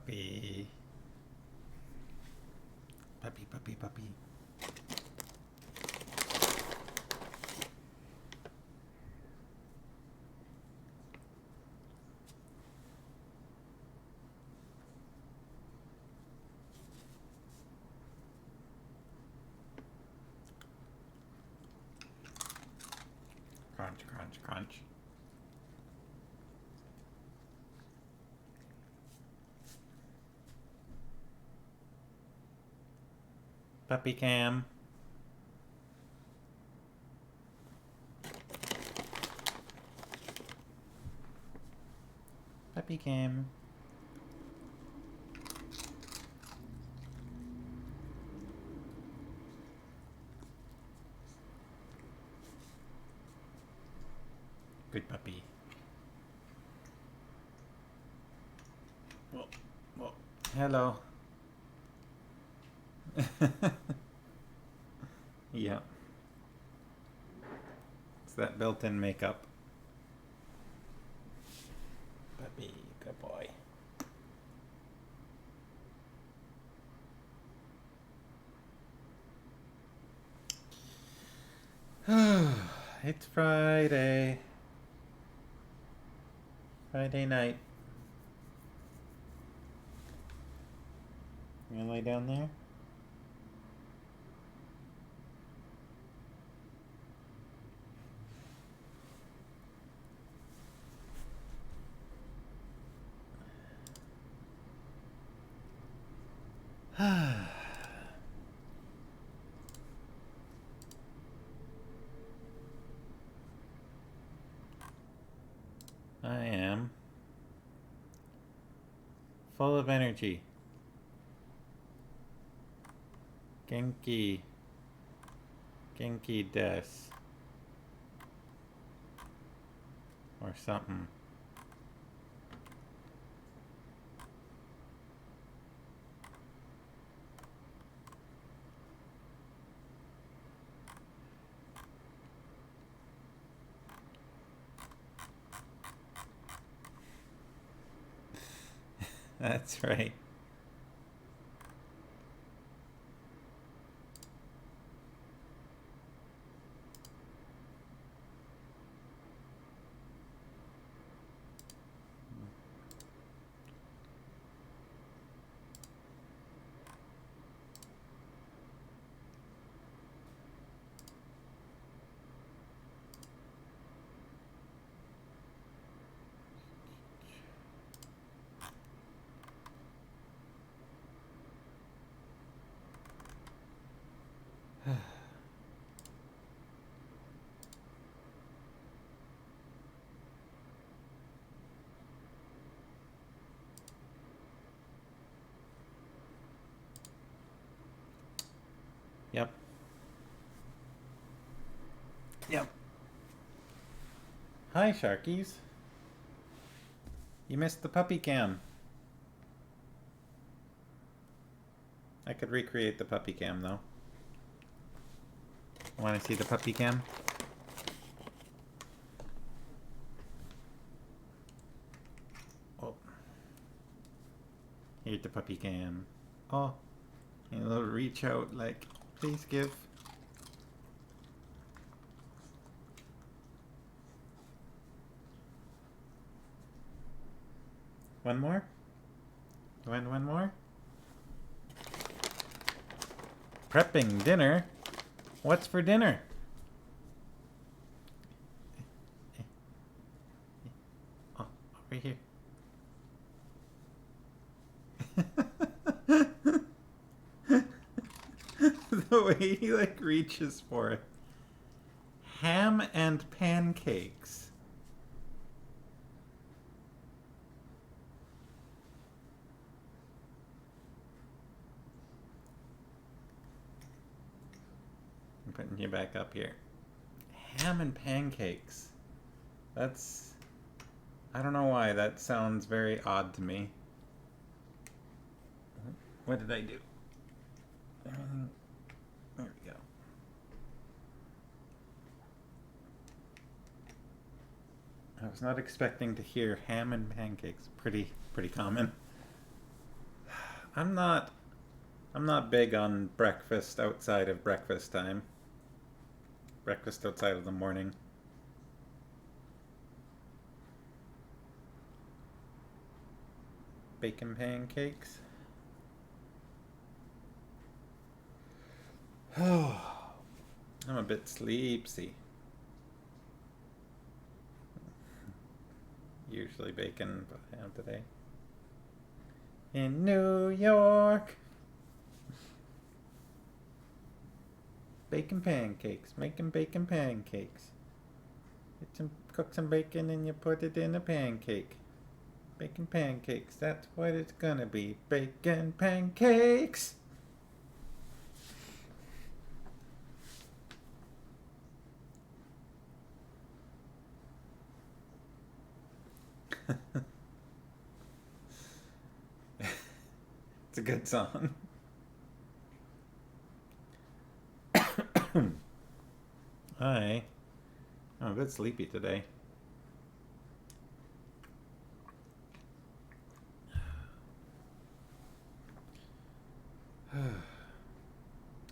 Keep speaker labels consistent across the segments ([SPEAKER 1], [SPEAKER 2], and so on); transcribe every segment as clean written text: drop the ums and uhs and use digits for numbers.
[SPEAKER 1] Puppy. Puppy, puppy, puppy. Crunch, crunch, crunch. Puppy cam. Puppy cam. Good puppy. Whoa, whoa. Hello. Yeah. It's that built-in makeup. Puppy, good boy. It's Friday. Friday night. You gonna lay down there? I am full of energy. Genki. Genki des. Or something. That's right. Yep. Yep. Hi, Sharkies. You missed the puppy cam. I could recreate the puppy cam, though. Want to see the puppy cam? Oh. Here's the puppy cam. Oh. And a little reach out like, please give. One more? One more? Prepping dinner? What's for dinner? Oh, over here. The way he like reaches for it. Ham and pancakes. I'm putting you back up here. Ham and pancakes. That's... I don't know why. That sounds very odd to me. What did I do? Everything... There we go. I was not expecting to hear ham and pancakes. Pretty common. I'm not big on breakfast outside of breakfast time. Breakfast outside of the morning. Bacon pancakes. Oh, I'm a bit sleepy. Usually bacon, but I am today. In New York. Bacon pancakes. Making bacon pancakes. Cook some bacon and you put it in a pancake. Bacon pancakes. That's what it's gonna be. Bacon pancakes. It's a good song. I'm a bit sleepy today.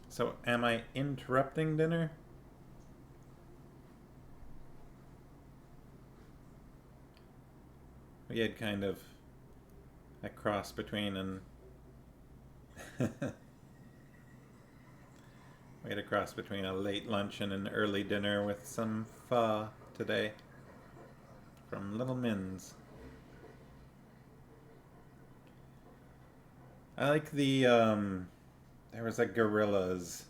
[SPEAKER 1] So, am I interrupting dinner? We had kind of a cross between an we had a cross between a late lunch and an early dinner with some pho today from Little Min's. I like the there was a Gorilla's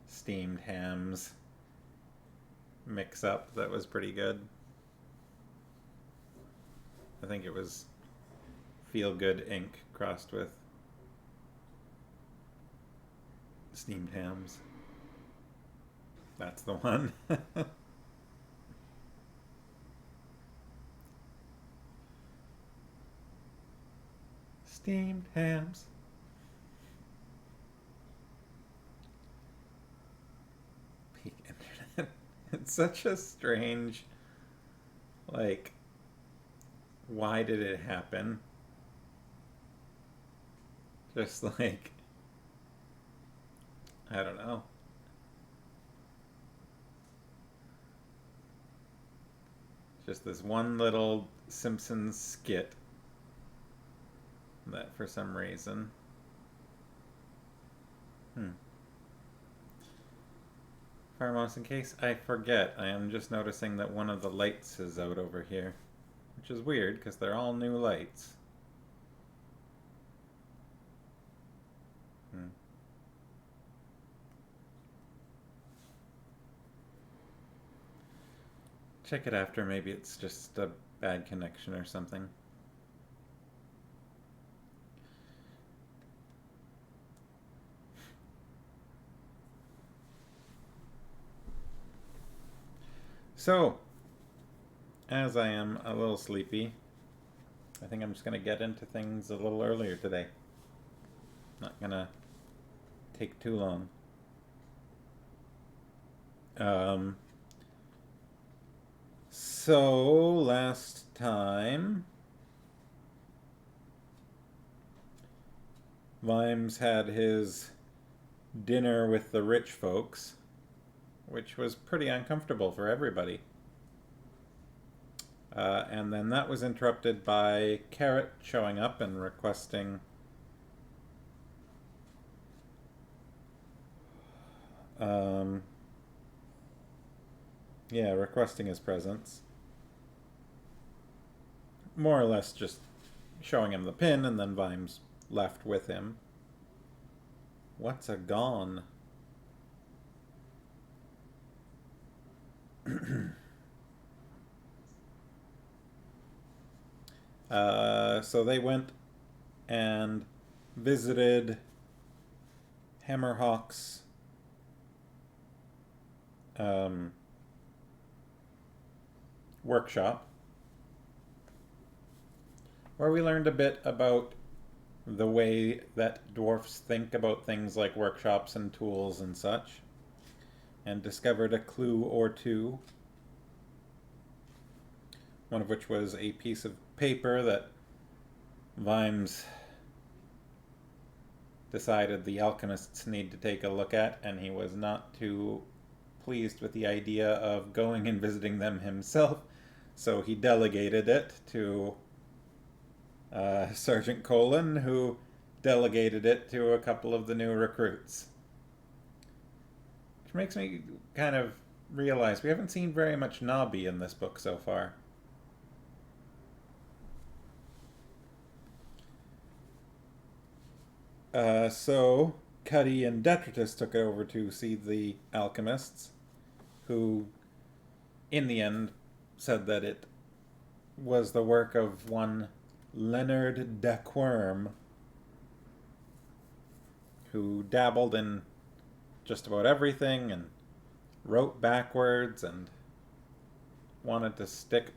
[SPEAKER 1] steamed hams mix up that was pretty good. I think it was Feel Good Inc. crossed with steamed hams. That's the one. Steamed hams. Peak internet. It's such a strange, like, why did it happen? Just like, I don't know. Just this one little Simpsons skit that for some reason. Farmhouse, in case I forget, I am just noticing that one of the lights is out over here. Which is weird, because they're all new lights. Check it after, maybe it's just a bad connection or something. So, as I am a little sleepy, I think I'm just going to get into things a little earlier today. Not going to take too long. So, last time, Vimes had his dinner with the rich folks, which was pretty uncomfortable for everybody. And then that was interrupted by Carrot showing up and requesting requesting his presence. More or less just showing him the pin, and then Vimes left with him. What's a gone? So they went and visited Hammerhawk's workshop, where we learned a bit about the way that dwarfs think about things like workshops and tools and such, and discovered a clue or two, one of which was a piece of paper that Vimes decided the alchemists need to take a look at, and he was not too pleased with the idea of going and visiting them himself, so he delegated it to Sergeant Colin, who delegated it to a couple of the new recruits. Which makes me kind of realize we haven't seen very much Nobby in this book so far. So Cuddy and Detritus took it over to see the alchemists, who in the end said that it was the work of one Leonard de Quirm, who dabbled in just about everything and wrote backwards and wanted to stick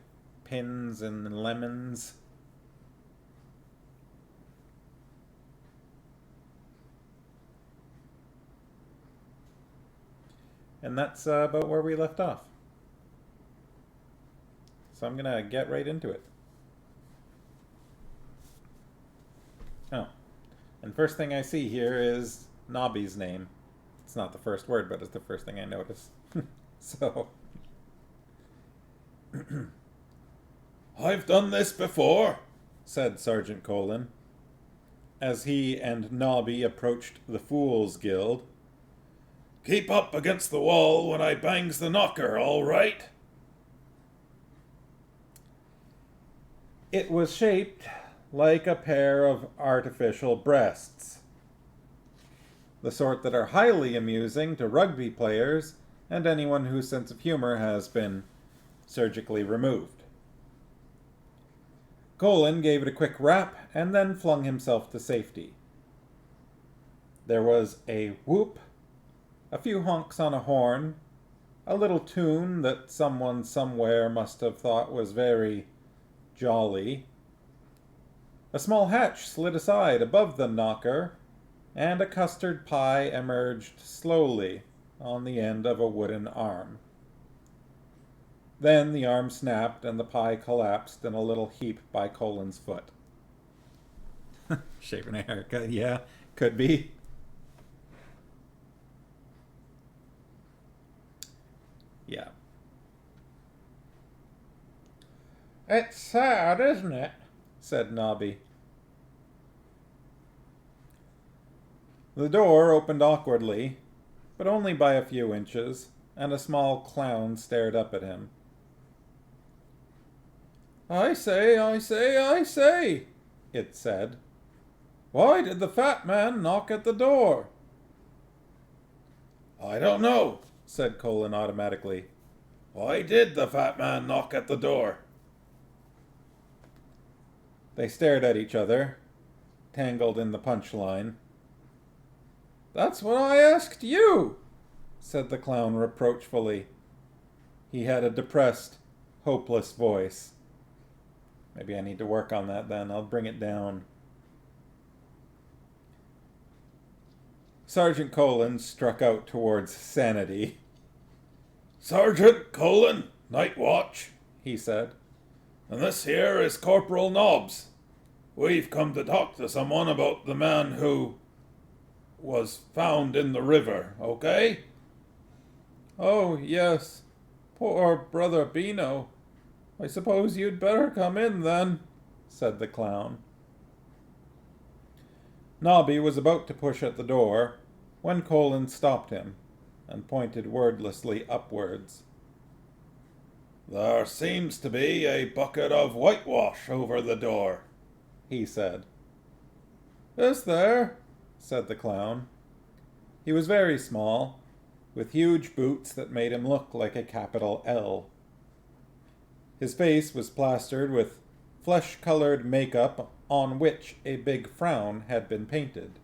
[SPEAKER 1] pins in lemons. And that's about where we left off. So I'm going to get right into it. Oh, and first thing I see here is Nobby's name. It's not the first word, but it's the first thing I notice. So. "I've done this before," said Sergeant Colin, as he and Nobby approached the Fool's Guild. "Keep up against the wall when I bangs the knocker, all right?" It was shaped like a pair of artificial breasts. The sort that are highly amusing to rugby players and anyone whose sense of humor has been surgically removed. Colin gave it a quick rap and then flung himself to safety. There was a whoop, a few honks on a horn, a little tune that someone somewhere must have thought was very jolly. A small hatch slid aside above the knocker, and a custard pie emerged slowly on the end of a wooden arm. Then the arm snapped and the pie collapsed in a little heap by Colin's foot. Shaving a haircut, yeah, could be. Yeah. "It's sad, isn't it?" said Nobby. The door opened awkwardly, but only by a few inches, and a small clown stared up at him. I say, it said. "Why did the fat man knock at the door?" "I don't know," said Colin automatically. "Why did the fat man knock at the door?" They stared at each other, tangled in the punchline. "That's what I asked you," said the clown reproachfully. He had a depressed, hopeless voice. Maybe I need to work on that then. I'll bring it down. Sergeant Colin struck out towards sanity. "Sergeant Colin, night watch," he said. "And this here is Corporal Nobbs. We've come to talk to someone about the man who was found in the river, okay?" "Oh, yes. Poor Brother Beano. I suppose you'd better come in, then," said the clown. Nobby was about to push at the door when Colin stopped him and pointed wordlessly upwards. "There seems to be a bucket of whitewash over the door," he said. "Is there?" said the clown. He was very small, with huge boots that made him look like a capital L. His face was plastered with flesh-colored makeup on which a big frown had been painted.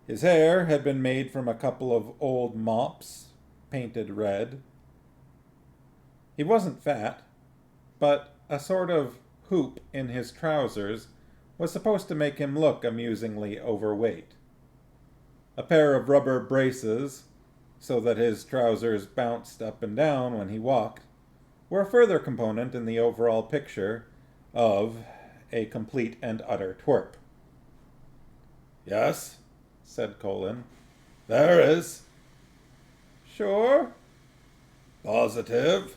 [SPEAKER 1] His hair had been made from a couple of old mops, painted red. He wasn't fat, but a sort of hoop in his trousers was supposed to make him look amusingly overweight. A pair of rubber braces, so that his trousers bounced up and down when he walked, were a further component in the overall picture of a complete and utter twerp. Yes, said Colin. There is. Sure? Positive.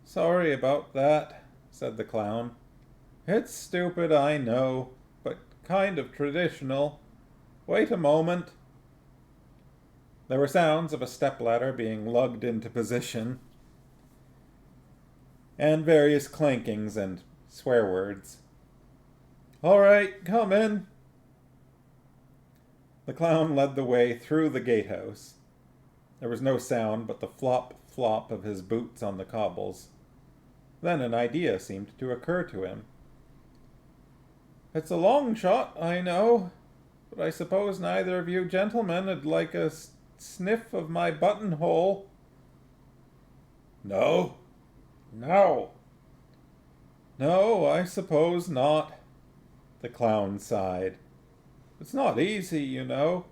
[SPEAKER 1] Sorry about that, said the clown. It's stupid, I know, but kind of traditional. Wait a moment. There were sounds of a stepladder being lugged into position, and various clankings and swear words. All right, come in. The clown led the way through the gatehouse. There was no sound but the flop, flop of his boots on the cobbles. Then an idea seemed to occur to him. It's a long shot, I know, but I suppose neither of you gentlemen would like a sniff of my buttonhole. No. No. No, I suppose not. The clown sighed. It's not easy, you know.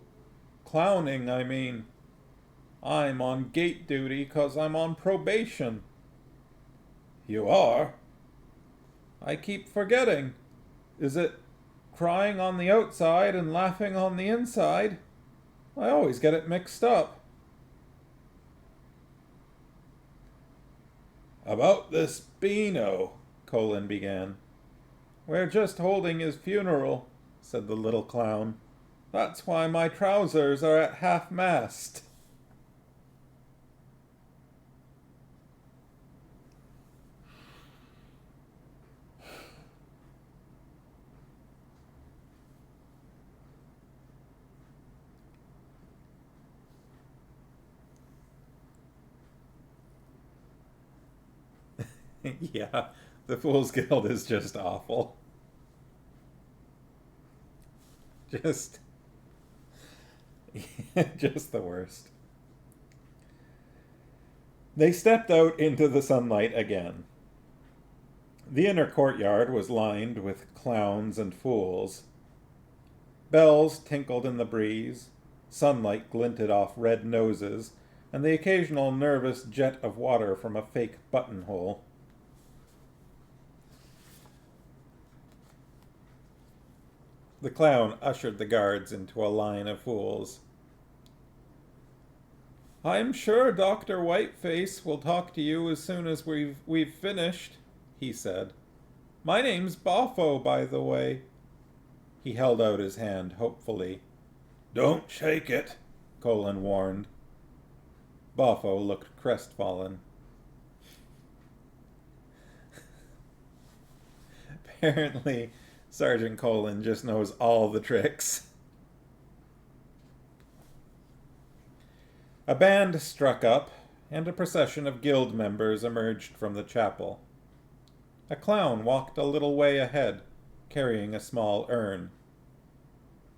[SPEAKER 1] Clowning, I mean. I'm on gate duty 'cause I'm on probation. You are? I keep forgetting. Is it crying on the outside and laughing on the inside? I always get it mixed up. About this Beano, Colin began. We're just holding his funeral, said the little clown. That's why my trousers are at half-mast. Yeah, the Fool's Guild is just awful. Just just the worst. They stepped out into the sunlight again. The inner courtyard was lined with clowns and fools. Bells tinkled in the breeze, sunlight glinted off red noses, and the occasional nervous jet of water from a fake buttonhole. The clown ushered the guards into a line of fools. I'm sure Dr. Whiteface will talk to you as soon as we've finished, he said. My name's Boffo, by the way. He held out his hand hopefully. Don't shake it, Colin warned. Boffo looked crestfallen. Apparently, Sergeant Colin just knows all the tricks. A band struck up, and a procession of guild members emerged from the chapel. A clown walked a little way ahead, carrying a small urn.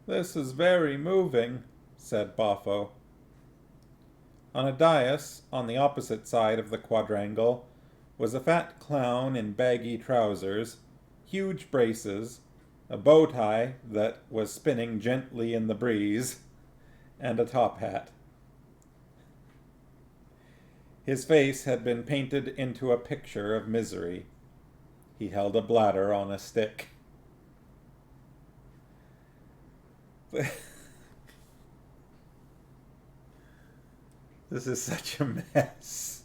[SPEAKER 1] This is very moving, said Boffo. On a dais, on the opposite side of the quadrangle, was a fat clown in baggy trousers, huge braces, a bow tie that was spinning gently in the breeze, and a top hat. His face had been painted into a picture of misery. He held a bladder on a stick. This is such a mess.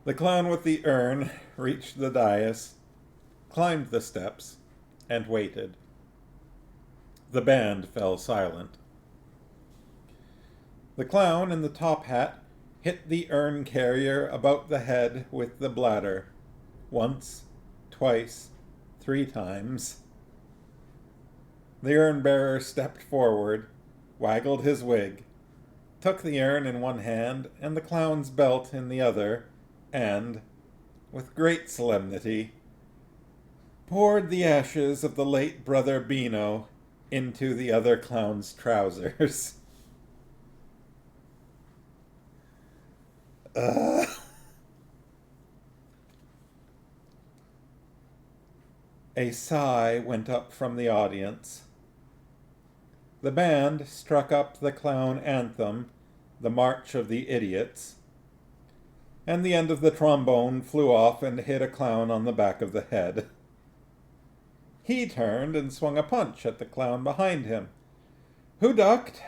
[SPEAKER 1] The clown with the urn reached the dais, climbed the steps, and waited. The band fell silent. The clown in the top hat hit the urn carrier about the head with the bladder. Once, twice, 3 times. The urn bearer stepped forward, waggled his wig, took the urn in one hand and the clown's belt in the other, and, with great solemnity, poured the ashes of the late brother Beano into the other clown's trousers. A sigh went up from the audience. The band struck up the clown anthem, the March of the Idiots, and the end of the trombone flew off and hit a clown on the back of the head. He turned and swung a punch at the clown behind him, who ducked,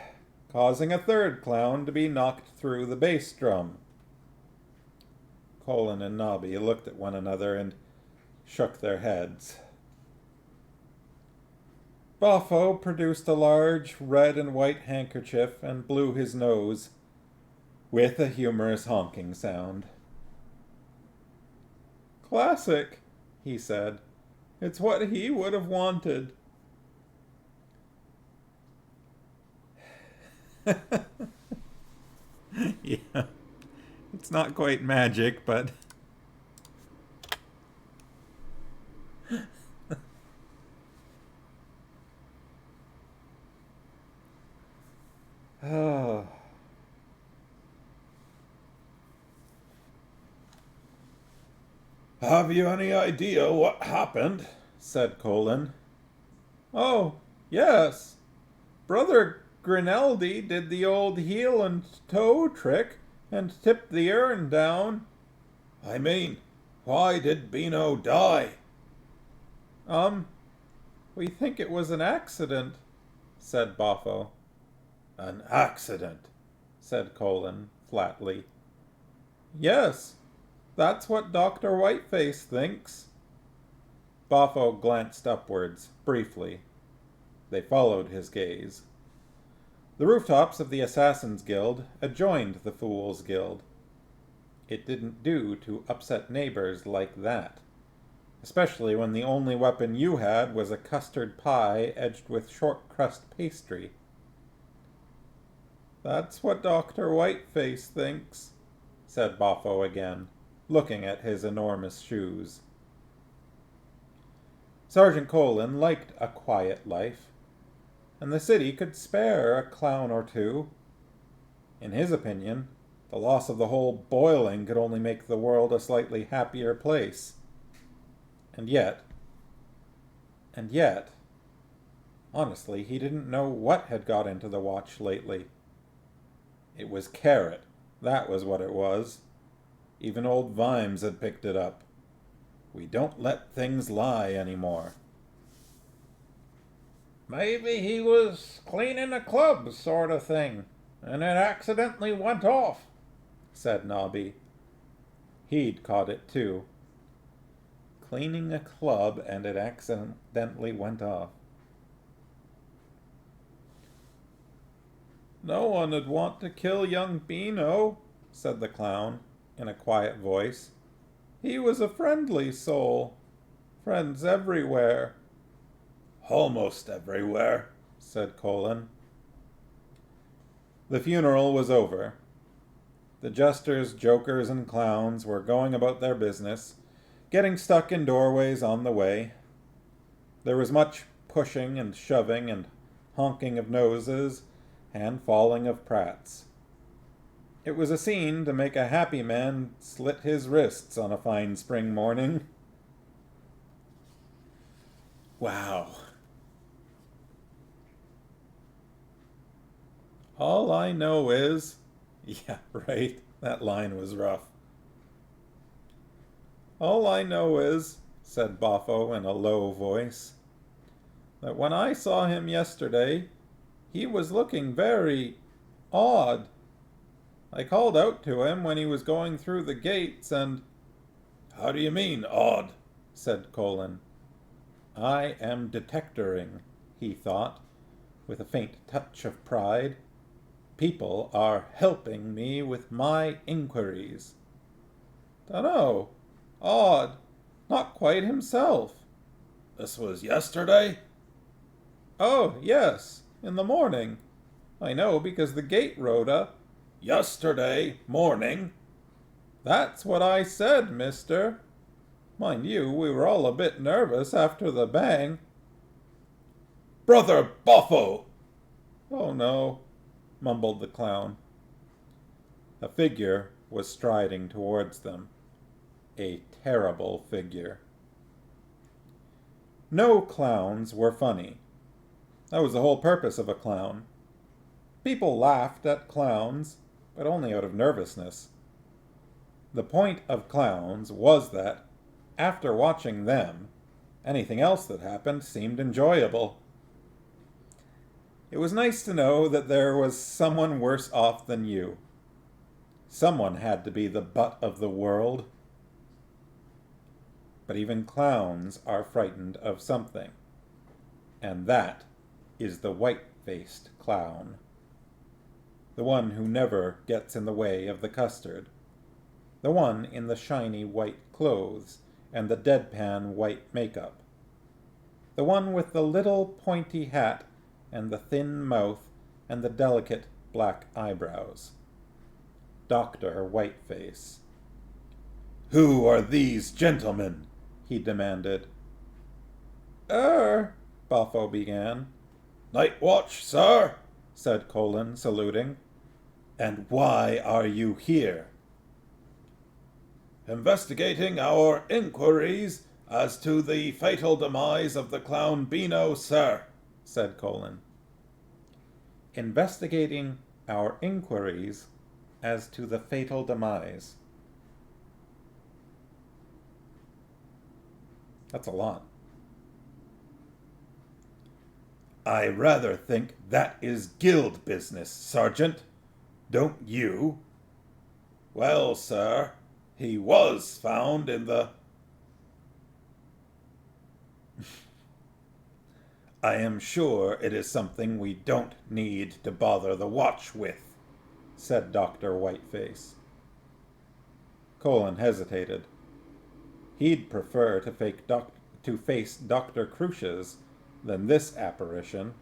[SPEAKER 1] causing a third clown to be knocked through the bass drum. Colin and Nobby looked at one another and shook their heads. Boffo produced a large red and white handkerchief and blew his nose, with a humorous honking sound. "Classic," he said. "It's what he would have wanted." Yeah. It's not quite magic, but... Oh. "Have you any idea what happened?" said Colin. "Oh, yes. Brother Grinaldi did the old heel and toe trick and tipped the urn down." "I mean, why did Beano die?" We think it was an accident," said Boffo. "An accident," said Colin flatly. "Yes, that's what Dr. Whiteface thinks." Boffo glanced upwards, briefly. They followed his gaze. The rooftops of the Assassin's Guild adjoined the Fool's Guild. It didn't do to upset neighbors like that, especially when the only weapon you had was a custard pie edged with short-crust pastry. "That's what Dr. Whiteface thinks," said Boffo again, looking at his enormous shoes. Sergeant Colin liked a quiet life, and the city could spare a clown or two. In his opinion, the loss of the whole boiling could only make the world a slightly happier place. And yet, honestly, he didn't know what had got into the watch lately. It was carrot, that was what it was. Even old Vimes had picked it up. We don't let things lie anymore. "Maybe he was cleaning a club, sort of thing, and it accidentally went off," said Nobby. He'd caught it too. Cleaning a club and it accidentally went off. "No one'd want to kill young Beano," said the clown, in a quiet voice. "He was a friendly soul. Friends everywhere." "Almost everywhere," said Colin. The funeral was over. The jesters, jokers, and clowns were going about their business, getting stuck in doorways on the way. There was much pushing and shoving and honking of noses and falling of prats. It was a scene to make a happy man slit his wrists on a fine spring morning. Wow. All I know is... Yeah, right, that line was rough. "All I know is," said Boffo in a low voice, "that when I saw him yesterday, he was looking very odd. I called out to him when he was going through the gates, and—" "How do you mean, odd?" said Colin. I am detectoring, he thought, with a faint touch of pride. People are helping me with my inquiries. Dunno. Odd. Not quite himself. This was yesterday? Oh, yes, in the morning. I know because the gate rhoda. Yesterday morning? That's what I said, mister. Mind you, we were all a bit nervous after the bang. Brother Boffo! Oh, no, mumbled the clown. A figure was striding towards them. A terrible figure. No clowns were funny. That was the whole purpose of a clown. People laughed at clowns, but only out of nervousness. The point of clowns was that, after watching them, anything else that happened seemed enjoyable. It was nice to know that there was someone worse off than you. Someone had to be the butt of the world. But even clowns are frightened of something. And that is the white-faced clown. The one who never gets in the way of the custard. The one in the shiny white clothes and the deadpan white makeup. The one with the little pointy hat and the thin mouth and the delicate black eyebrows. Dr. Whiteface. "Who are these gentlemen?" he demanded. Buffo began. "Night watch, sir," said Colin, saluting. "And why are you here?" "Investigating our inquiries as to the fatal demise of the clown Beano, sir," said Colin. Investigating our inquiries as to the fatal demise. That's a lot. "I rather think that is guild business, Sergeant. Don't you?" "Well, sir, he was found in the—" "I am sure it is something we don't need to bother the watch with," said Dr. Whiteface. Colin hesitated. He'd prefer to face Dr. Crucius than this apparition.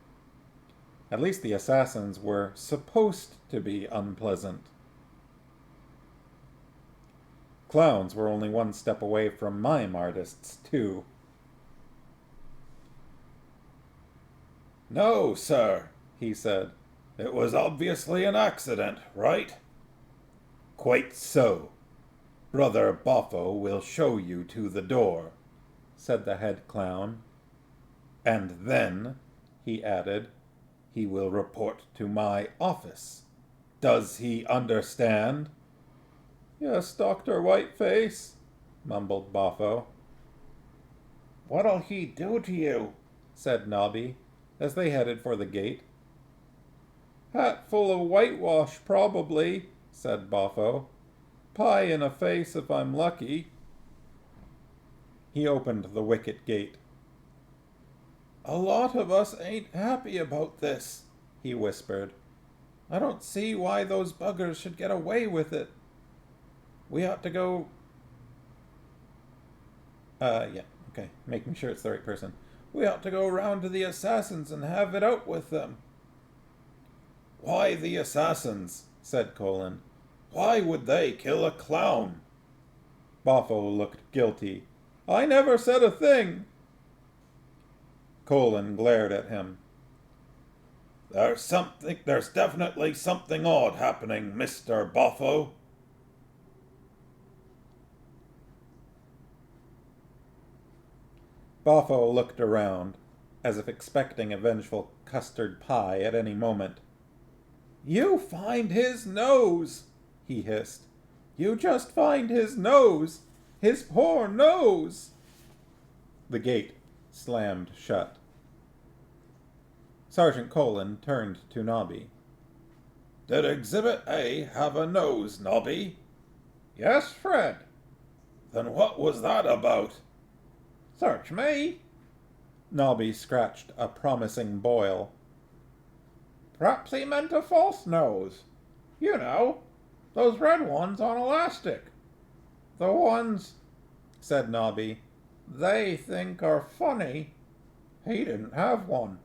[SPEAKER 1] At least the assassins were supposed to be unpleasant. Clowns were only one step away from mime artists, too. "No, sir," he said. "It was obviously an accident, right?" "Quite so. Brother Boffo will show you to the door," said the head clown. "And then," he added, "he will report to my office. Does he understand?" "Yes, Dr. Whiteface," mumbled Boffo. "What'll he do to you?" said Nobby, as they headed for the gate. "Hat full of whitewash, probably," said Boffo. "Pie in a face if I'm lucky." He opened the wicket gate. "A lot of us ain't happy about this," he whispered. "I don't see why those buggers should get away with it. We ought to go—" making sure it's the right person. "We ought to go round to the assassins and have it out with them." "Why the assassins?" said Colin. "Why would they kill a clown?" Boffo looked guilty. "I never said a thing." Colin glared at him. There's definitely something odd happening, Mr. Boffo." Boffo looked around, as if expecting a vengeful custard pie at any moment. "You find his nose," he hissed. "You just find his nose. His poor nose." The gate slammed shut. Sergeant Colin turned to Nobby. "Did Exhibit A have a nose, Nobby?" "Yes, Fred." "Then what was that about?" "Search me." Nobby scratched a promising boil. "Perhaps he meant a false nose. You know, those red ones on elastic. The ones," said Nobby, "they think are funny. He didn't have one."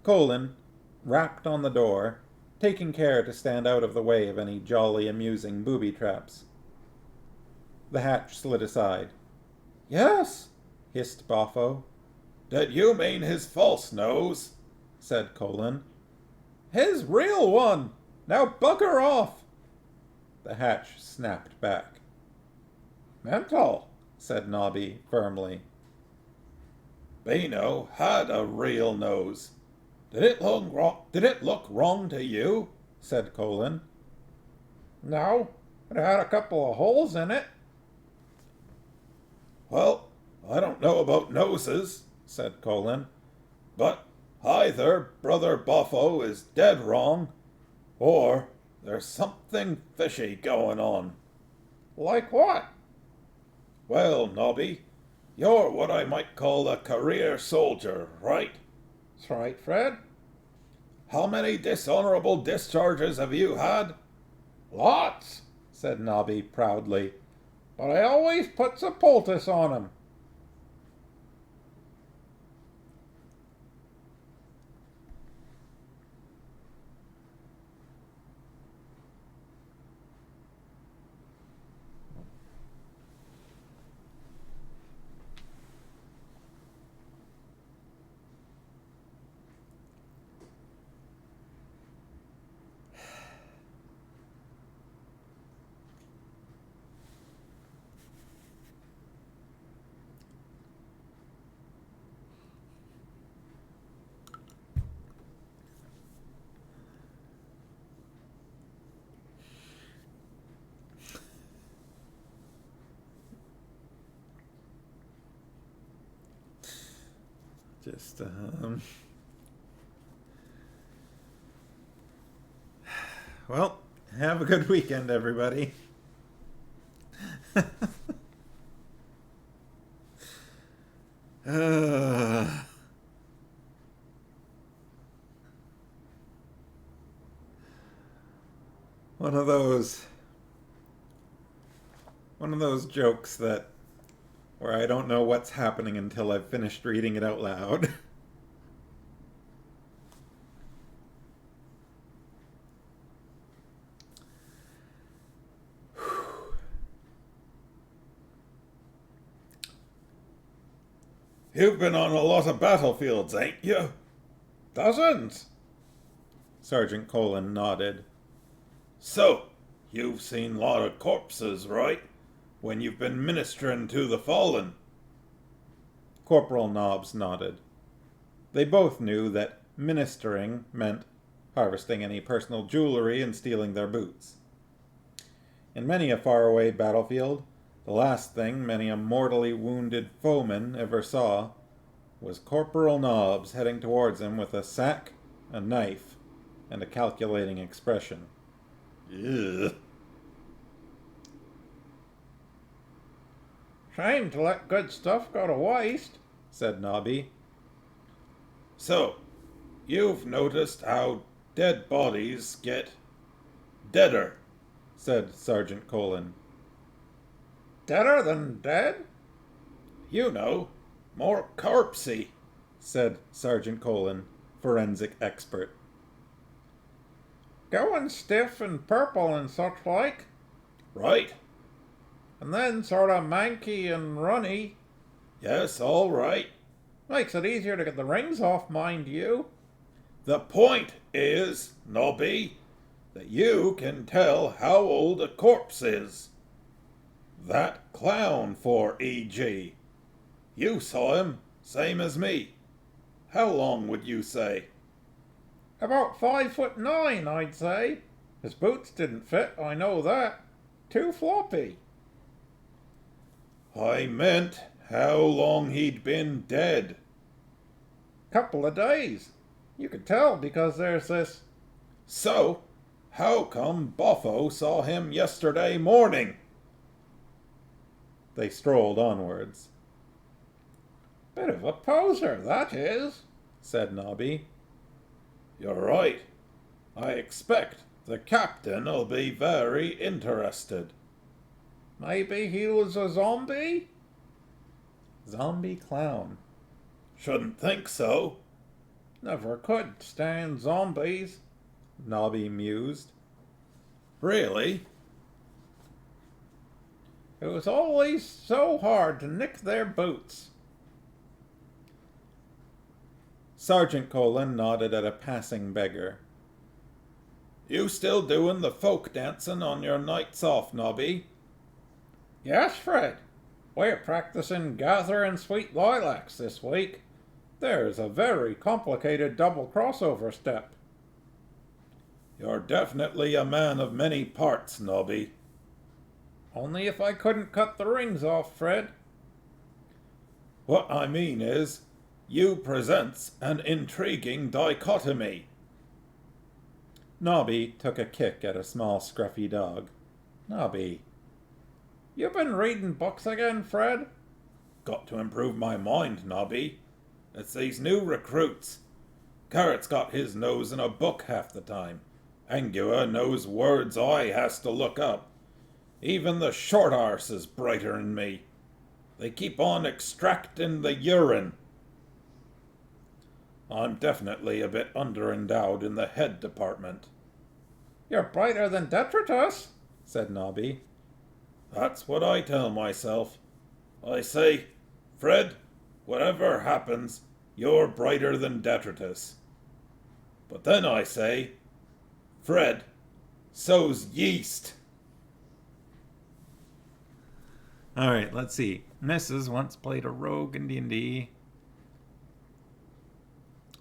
[SPEAKER 1] Colin rapped on the door, taking care to stand out of the way of any jolly amusing booby traps. The hatch slid aside. "Yes," hissed Boffo. "Did you mean his false nose?" said Colin. "His real one! Now bugger off!" The hatch snapped back. "Mental," said Nobby firmly.
[SPEAKER 2] Beano had a real nose. Did it look wrong to you? Said Colin.
[SPEAKER 1] No, it had a couple of holes in it.
[SPEAKER 2] Well, I don't know about noses, said Colin, but either Brother Boffo is dead wrong, or there's something fishy going on.
[SPEAKER 1] Like what?
[SPEAKER 2] Well, Nobby, you're what I might call a career soldier, right?
[SPEAKER 1] That's right, Fred.
[SPEAKER 2] How many dishonorable discharges have you had?
[SPEAKER 1] Lots, said Nobby proudly. But I always puts a poultice on 'em. Just, Well, have a good weekend, everybody. One of those jokes that where I don't know what's happening until I've finished reading it out loud.
[SPEAKER 2] You've been on a lot of battlefields, ain't you?
[SPEAKER 1] Dozens.
[SPEAKER 2] Sergeant Colin nodded. So, you've seen a lot of corpses, right? When you've been ministering to the fallen.
[SPEAKER 1] Corporal Nobbs nodded. They both knew that ministering meant harvesting any personal jewelry and stealing their boots. In many a faraway battlefield, the last thing many a mortally wounded foeman ever saw was Corporal Nobbs heading towards him with a sack, a knife, and a calculating expression.
[SPEAKER 2] Ugh.
[SPEAKER 1] Shame to let good stuff go to waste, said Nobby.
[SPEAKER 2] So, you've noticed how dead bodies get deader,
[SPEAKER 1] said Sergeant Colin.
[SPEAKER 3] Deader than dead?
[SPEAKER 2] You know, more corpsey,
[SPEAKER 1] said Sergeant Colin, forensic expert.
[SPEAKER 3] Going stiff and purple and such like.
[SPEAKER 2] Right.
[SPEAKER 3] And then sort of manky and runny.
[SPEAKER 2] Yes, all right.
[SPEAKER 3] Makes it easier to get the rings off, mind you.
[SPEAKER 2] The point is, Nobby, that you can tell how old a corpse is. That clown, for E.g. You saw him, same as me. How long would you say?
[SPEAKER 3] About 5'9", I'd say. His boots didn't fit, I know that. Too floppy.
[SPEAKER 2] I meant how long he'd been dead.
[SPEAKER 3] Couple of days. You could tell because there's this.
[SPEAKER 2] So, how come Boffo saw him yesterday morning?
[SPEAKER 1] They strolled onwards.
[SPEAKER 3] Bit of a poser, that is,
[SPEAKER 1] said Nobby.
[SPEAKER 2] You're right. I expect the captain'll be very interested.
[SPEAKER 3] Maybe he was a zombie?
[SPEAKER 1] Zombie clown.
[SPEAKER 2] Shouldn't think so.
[SPEAKER 3] Never could stand zombies,
[SPEAKER 1] Nobby mused.
[SPEAKER 2] Really?
[SPEAKER 3] It was always so hard to nick their boots.
[SPEAKER 1] Sergeant Colin nodded at a passing beggar.
[SPEAKER 2] You still doing the folk dancing on your nights off, Nobby?
[SPEAKER 3] Yes, Fred. We're practicing gathering sweet lilacs this week. There's a very complicated double crossover step.
[SPEAKER 2] You're definitely a man of many parts, Nobby.
[SPEAKER 3] Only if I couldn't cut the rings off, Fred.
[SPEAKER 2] What I mean is, you presents an intriguing dichotomy.
[SPEAKER 1] Nobby took a kick at a small scruffy dog. Nobby.
[SPEAKER 3] You been reading books again, Fred?
[SPEAKER 2] Got to improve my mind, Nobby. It's these new recruits. Carrot's got his nose in a book half the time. Angua knows words I has to look up. Even the short arse is brighter than me. They keep on extracting the urine. I'm definitely a bit underendowed in the head department.
[SPEAKER 3] You're brighter than detritus,
[SPEAKER 1] said Nobby.
[SPEAKER 2] That's what I tell myself. I say, Fred, whatever happens, you're brighter than detritus. But then I say, Fred, so's yeast.
[SPEAKER 1] Alright, let's see. Mrs. once played a rogue in D&D.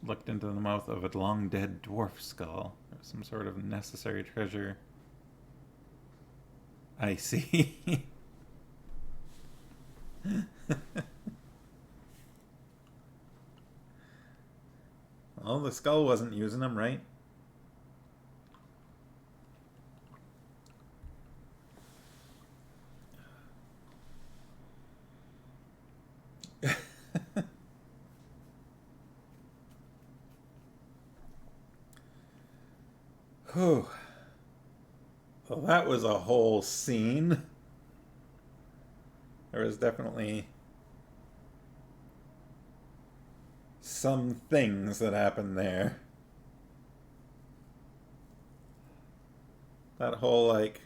[SPEAKER 1] Looked into the mouth of a long-dead dwarf skull. There was some sort of necessary treasure. I see. Well, the skull wasn't using them, right? Whew. Well, that was a whole scene. There was definitely some things that happened there. That whole, like,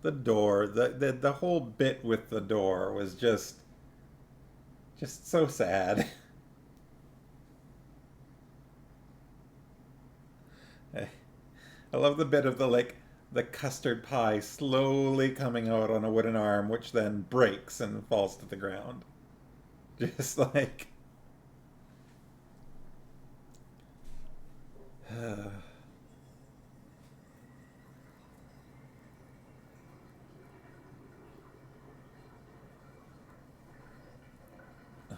[SPEAKER 1] the door, the whole bit with the door was just so sad. I love the bit of the custard pie slowly coming out on a wooden arm, which then breaks and falls to the ground. Just like...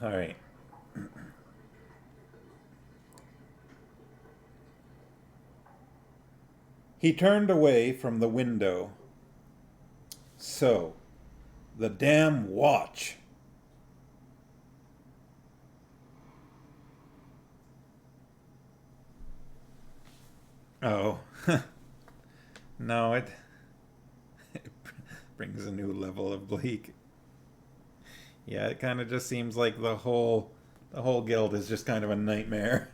[SPEAKER 1] Alright. He turned away from the window. So, the damn watch. Oh. No, it brings a new level of bleak. Yeah, it kind of just seems like the whole guild is just kind of a nightmare.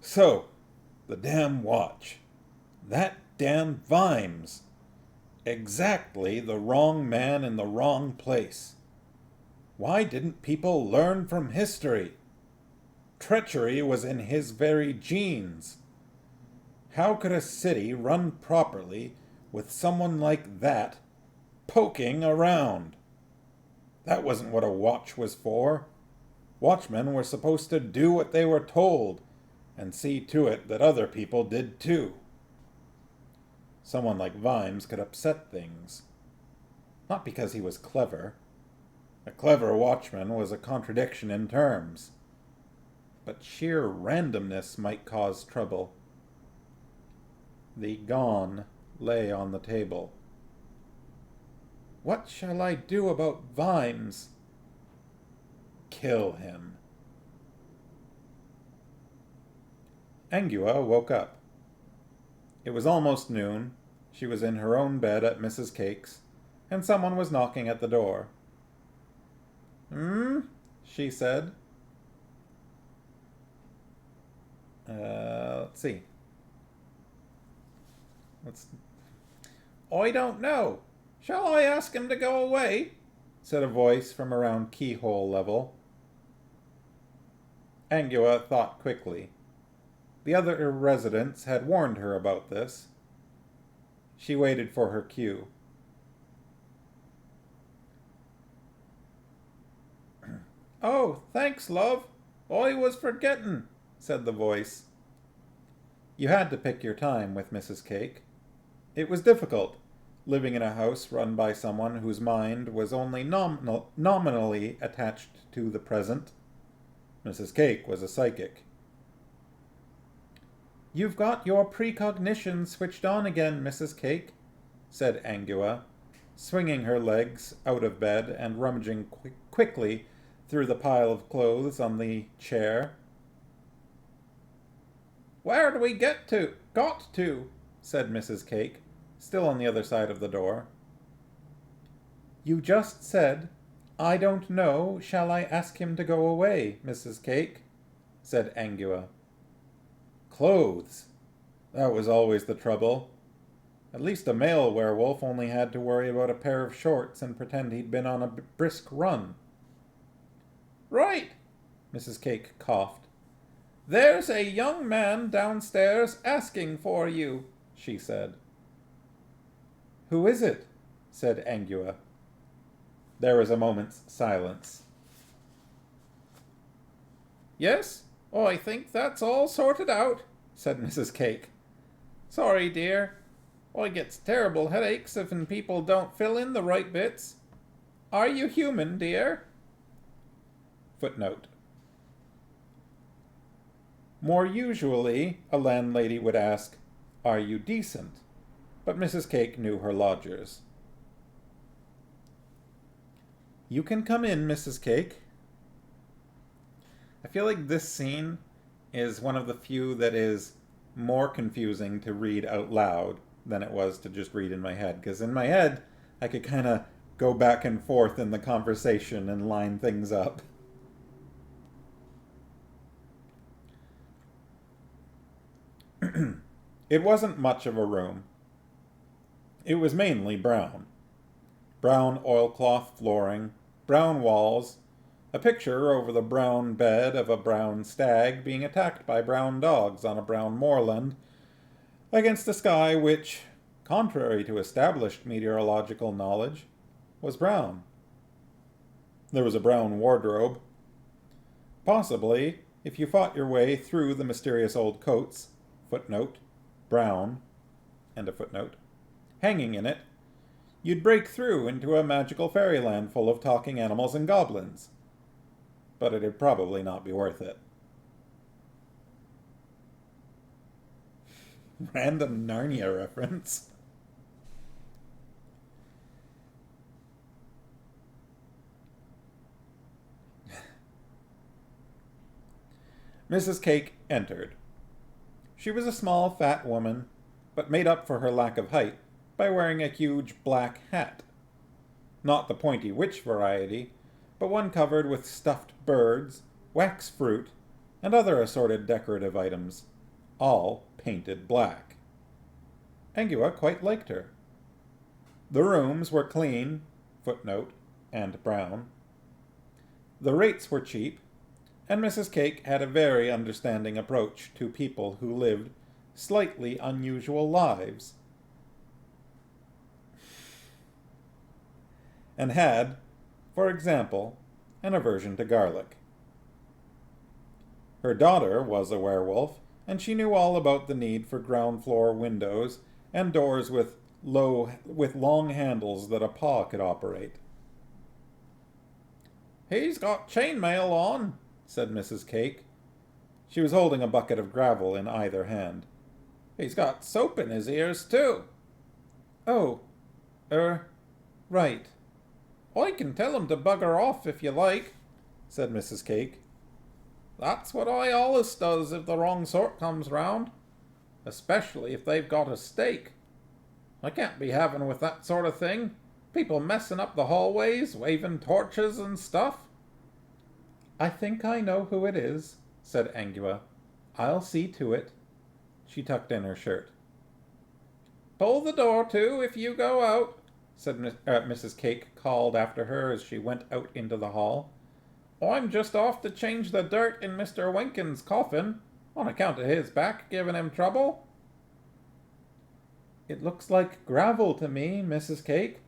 [SPEAKER 1] So, the damn watch. That damn Vimes. Exactly the wrong man in the wrong place. Why didn't people learn from history? Treachery was in his very genes. How could a city run properly with someone like that poking around? That wasn't what a watch was for. Watchmen were supposed to do what they were told and see to it that other people did too. Someone like Vimes could upset things. Not because he was clever. A clever watchman was a contradiction in terms. But sheer randomness might cause trouble. The gone lay on the table. What shall I do about Vimes? Kill him. Angua woke up. It was almost noon. She was in her own bed at Mrs. Cake's, and someone was knocking at the door. She said. Let's see. I don't know. Shall I ask him to go away? Said a voice from around keyhole level. Angua thought quickly. The other residents had warned her about this. She waited for her cue.
[SPEAKER 3] Oh, thanks, love. I was forgetting, said the voice.
[SPEAKER 1] You had to pick your time with Mrs. Cake. It was difficult, living in a house run by someone whose mind was only nominally attached to the present. Mrs. Cake was a psychic. "You've got your precognition switched on again, Mrs. Cake," said Angua, swinging her legs out of bed and rummaging quickly through the pile of clothes on the chair.
[SPEAKER 3] "Where do we got to?"
[SPEAKER 1] said Mrs. Cake, still on the other side of the door. "You just said, 'I don't know, shall I ask him to go away, Mrs. Cake?'" said Angua. Clothes. That was always the trouble. At least a male werewolf only had to worry about a pair of shorts and pretend he'd been on a brisk run.
[SPEAKER 3] "Right," Mrs. Cake coughed. "There's a young man downstairs asking for you," she said.
[SPEAKER 1] "Who is it?" said Angua. There was a moment's silence.
[SPEAKER 3] "Yes, I think that's all sorted out," said Mrs. Cake. "Sorry, dear. I gets terrible headaches if people don't fill in the right bits. Are you human, dear?"
[SPEAKER 1] Footnote. More usually, a landlady would ask, "Are you decent?" But Mrs. Cake knew her lodgers. "You can come in, Mrs. Cake." I feel like this scene is one of the few that is more confusing to read out loud than it was to just read in my head. Because in my head, I could kind of go back and forth in the conversation and line things up. It wasn't much of a room. It was mainly brown. Brown oilcloth flooring, brown walls, a picture over the brown bed of a brown stag being attacked by brown dogs on a brown moorland, against a sky which, contrary to established meteorological knowledge, was brown. There was a brown wardrobe. Possibly, if you fought your way through the mysterious old coats, footnote, brown, and a footnote, hanging in it, you'd break through into a magical fairyland full of talking animals and goblins. But it'd probably not be worth it. Random Narnia reference. Mrs. Cake entered. She was a small, fat woman, but made up for her lack of height by wearing a huge black hat. Not the pointy witch variety, but one covered with stuffed birds, wax fruit, and other assorted decorative items, all painted black. Angua quite liked her. The rooms were clean, footnote, and brown. The rates were cheap, and Mrs. Cake had a very understanding approach to people who lived slightly unusual lives, and had, for example, an aversion to garlic. Her daughter was a werewolf, and she knew all about the need for ground floor windows and doors with long handles that a paw could operate.
[SPEAKER 3] "He's got chainmail on," said Mrs. Cake.
[SPEAKER 1] She was holding a bucket of gravel in either hand.
[SPEAKER 3] "He's got soap in his ears, too."
[SPEAKER 1] "Oh, right."
[SPEAKER 3] "I can tell him to bugger off if you like,"
[SPEAKER 1] said Mrs. Cake.
[SPEAKER 3] "That's what I allus does if the wrong sort comes round. Especially if they've got a stake. I can't be having with that sort of thing. People messing up the hallways, waving torches and stuff."
[SPEAKER 1] "I think I know who it is," said Angua. "I'll see to it." She tucked in her shirt.
[SPEAKER 3] "Pull the door to if you go out," said
[SPEAKER 1] Mrs. Cake called after her as she went out into the hall.
[SPEAKER 3] "I'm just off to change the dirt in Mr. Winkin's coffin, on account of his back giving him trouble." It looks like gravel to me, Mrs. Cake.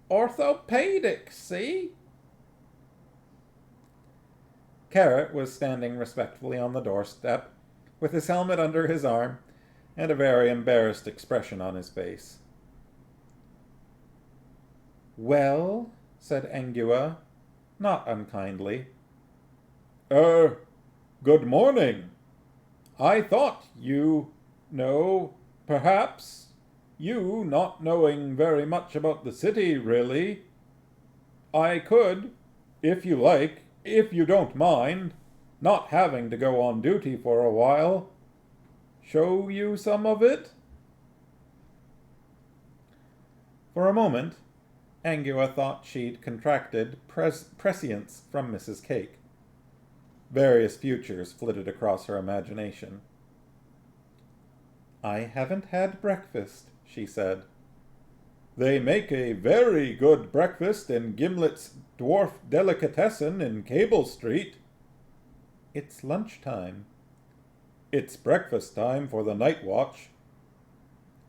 [SPEAKER 3] Orthopedic, see? Carrot was standing respectfully on the doorstep, with his helmet under his arm and a very embarrassed expression on his face. Well, said Angua, not unkindly.
[SPEAKER 2] Good morning. I thought perhaps, you not knowing very much about the city, really. I could, if you like, if you don't mind, not having to go on duty for a while, show you some of it?
[SPEAKER 3] For a moment, Angua thought she'd contracted prescience from Mrs. Cake. Various futures flitted across her imagination. I haven't had breakfast, she said.
[SPEAKER 2] They make a very good breakfast in Gimlet's Dwarf Delicatessen in Cable Street.
[SPEAKER 3] It's lunchtime.
[SPEAKER 2] It's breakfast time for the night watch.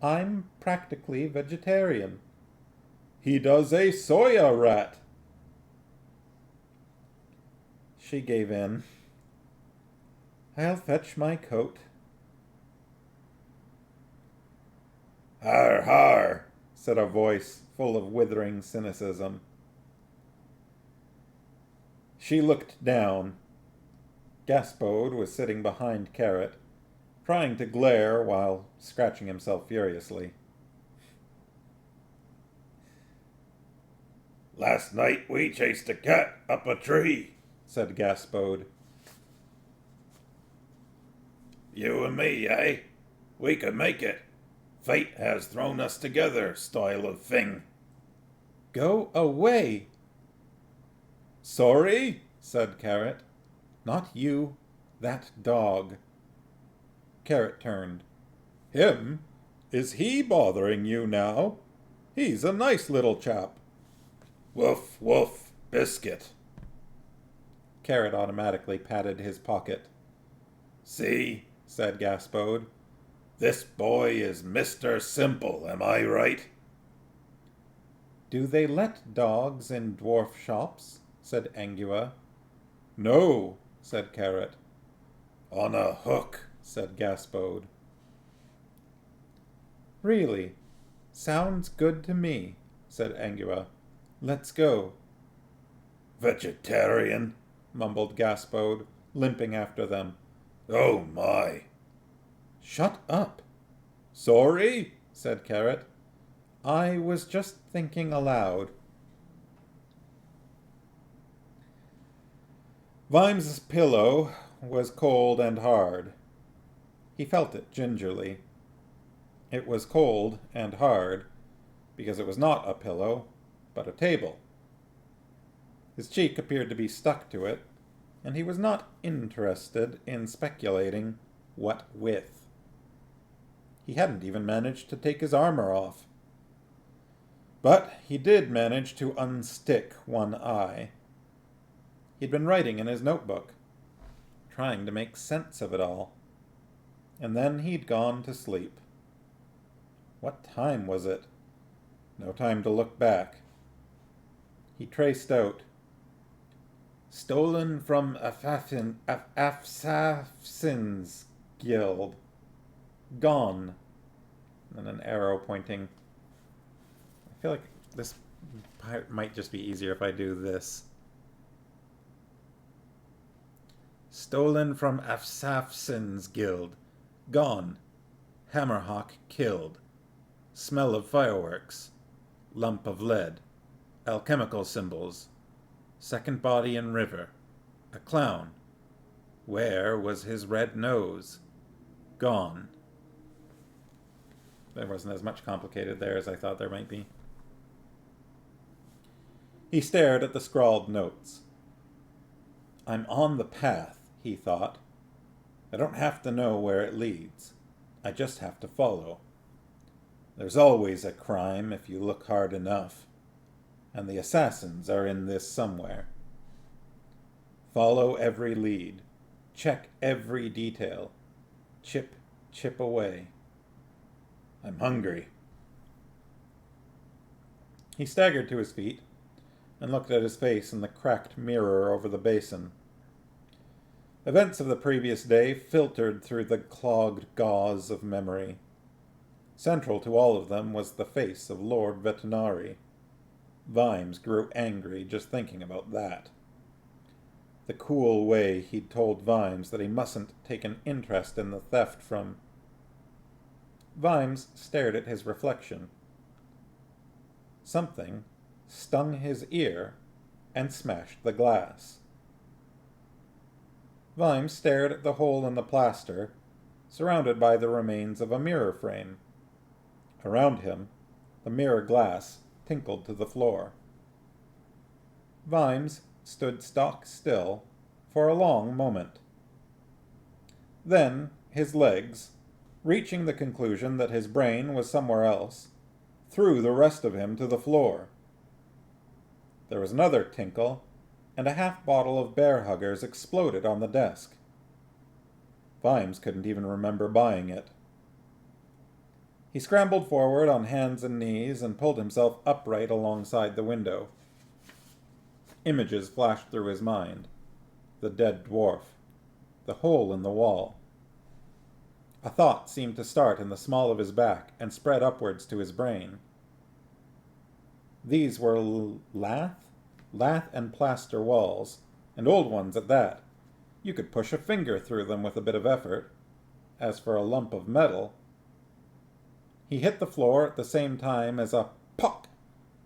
[SPEAKER 3] I'm practically vegetarian.
[SPEAKER 2] He does a soya rat.
[SPEAKER 3] She gave in. I'll fetch my coat.
[SPEAKER 2] Har, har, said a voice full of withering cynicism.
[SPEAKER 3] She looked down. Gaspode was sitting behind Carrot, trying to glare while scratching himself furiously.
[SPEAKER 2] Last night we chased a cat up a tree, said Gaspode. You and me, eh? We could make it. Fate has thrown us together, style of thing.
[SPEAKER 3] Go away!
[SPEAKER 2] Sorry,
[SPEAKER 3] said Carrot. Not you, that dog. Carrot turned.
[SPEAKER 2] Him? Is he bothering you now? He's a nice little chap. Woof, woof, biscuit.
[SPEAKER 3] Carrot automatically patted his pocket.
[SPEAKER 2] See, said Gaspode. This boy is Mr. Simple, am I right?
[SPEAKER 3] Do they let dogs in dwarf shops? Said Angua.
[SPEAKER 2] No,
[SPEAKER 3] said Carrot.
[SPEAKER 2] On a hook, said Gaspode.
[SPEAKER 3] Really? Sounds good to me, said Angua. Let's go.
[SPEAKER 2] Vegetarian,
[SPEAKER 3] mumbled Gaspode, limping after them.
[SPEAKER 2] Oh my.
[SPEAKER 3] Shut up.
[SPEAKER 2] Sorry,
[SPEAKER 3] said Carrot. I was just thinking aloud. Vimes's pillow was cold and hard. He felt it gingerly. It was cold and hard because it was not a pillow, but a table. His cheek appeared to be stuck to it, and he was not interested in speculating what with. He hadn't even managed to take his armor off. But he did manage to unstick one eye. He'd been writing in his notebook, trying to make sense of it all. And then he'd gone to sleep. What time was it? No time to look back. He traced out. Stolen from Assassin's Guild. Gone. And an arrow pointing. I feel like this might just be easier if I do this. Stolen from Assassin's Guild. Gone. Hammerhawk killed. Smell of fireworks. Lump of lead. Alchemical symbols. Second body in river. A clown. Where was his red nose? Gone. There wasn't as much complicated there as I thought there might be. He stared at the scrawled notes. I'm on the path, he thought. I don't have to know where it leads. I just have to follow. There's always a crime if you look hard enough, and the assassins are in this somewhere. Follow every lead. Check every detail. Chip away.
[SPEAKER 2] I'm hungry.
[SPEAKER 1] He staggered to his feet and looked at his face in the cracked mirror over the basin. Events of the previous day filtered through the clogged gauze of memory. Central to all of them was the face of Lord Vetinari. Vimes grew angry just thinking about that. The cool way he'd told Vimes that he mustn't take an interest in the theft from... Vimes stared at his reflection. Something stung his ear and smashed the glass. Vimes stared at the hole in the plaster, surrounded by the remains of a mirror frame. Around him, the mirror glass tinkled to the floor. Vimes stood stock still for a long moment. Then his legs, reaching the conclusion that his brain was somewhere else, threw the rest of him to the floor. There was another tinkle, and a half bottle of Bear Huggers exploded on the desk. Vimes couldn't even remember buying it. He scrambled forward on hands and knees and pulled himself upright alongside the window. Images flashed through his mind. The dead dwarf. The hole in the wall. A thought seemed to start in the small of his back and spread upwards to his brain. These were lath and plaster walls, and old ones at that. You could push a finger through them with a bit of effort. As for a lump of metal... He hit the floor at the same time as a pop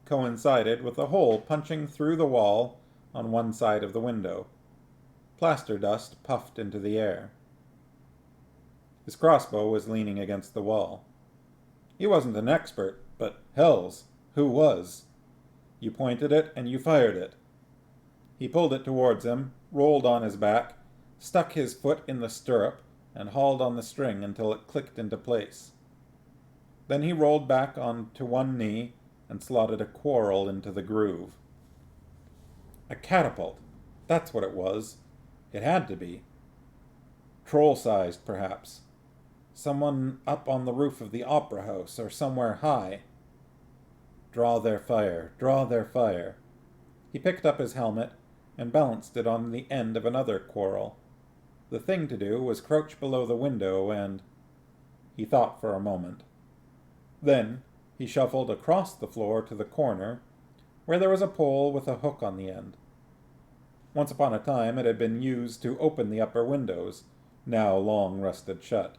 [SPEAKER 1] coincided with a hole punching through the wall on one side of the window. Plaster dust puffed into the air. His crossbow was leaning against the wall. He wasn't an expert, but hells, who was? You pointed it and you fired it. He pulled it towards him, rolled on his back, stuck his foot in the stirrup, and hauled on the string until it clicked into place. Then he rolled back onto one knee and slotted a quarrel into the groove. A catapult. That's what it was. It had to be. Troll-sized, perhaps. Someone up on the roof of the opera house or somewhere high. Draw their fire, draw their fire. He picked up his helmet and balanced it on the end of another quarrel. The thing to do was crouch below the window and... He thought for a moment. Then he shuffled across the floor to the corner, where there was a pole with a hook on the end. Once upon a time it had been used to open the upper windows, now long rusted shut.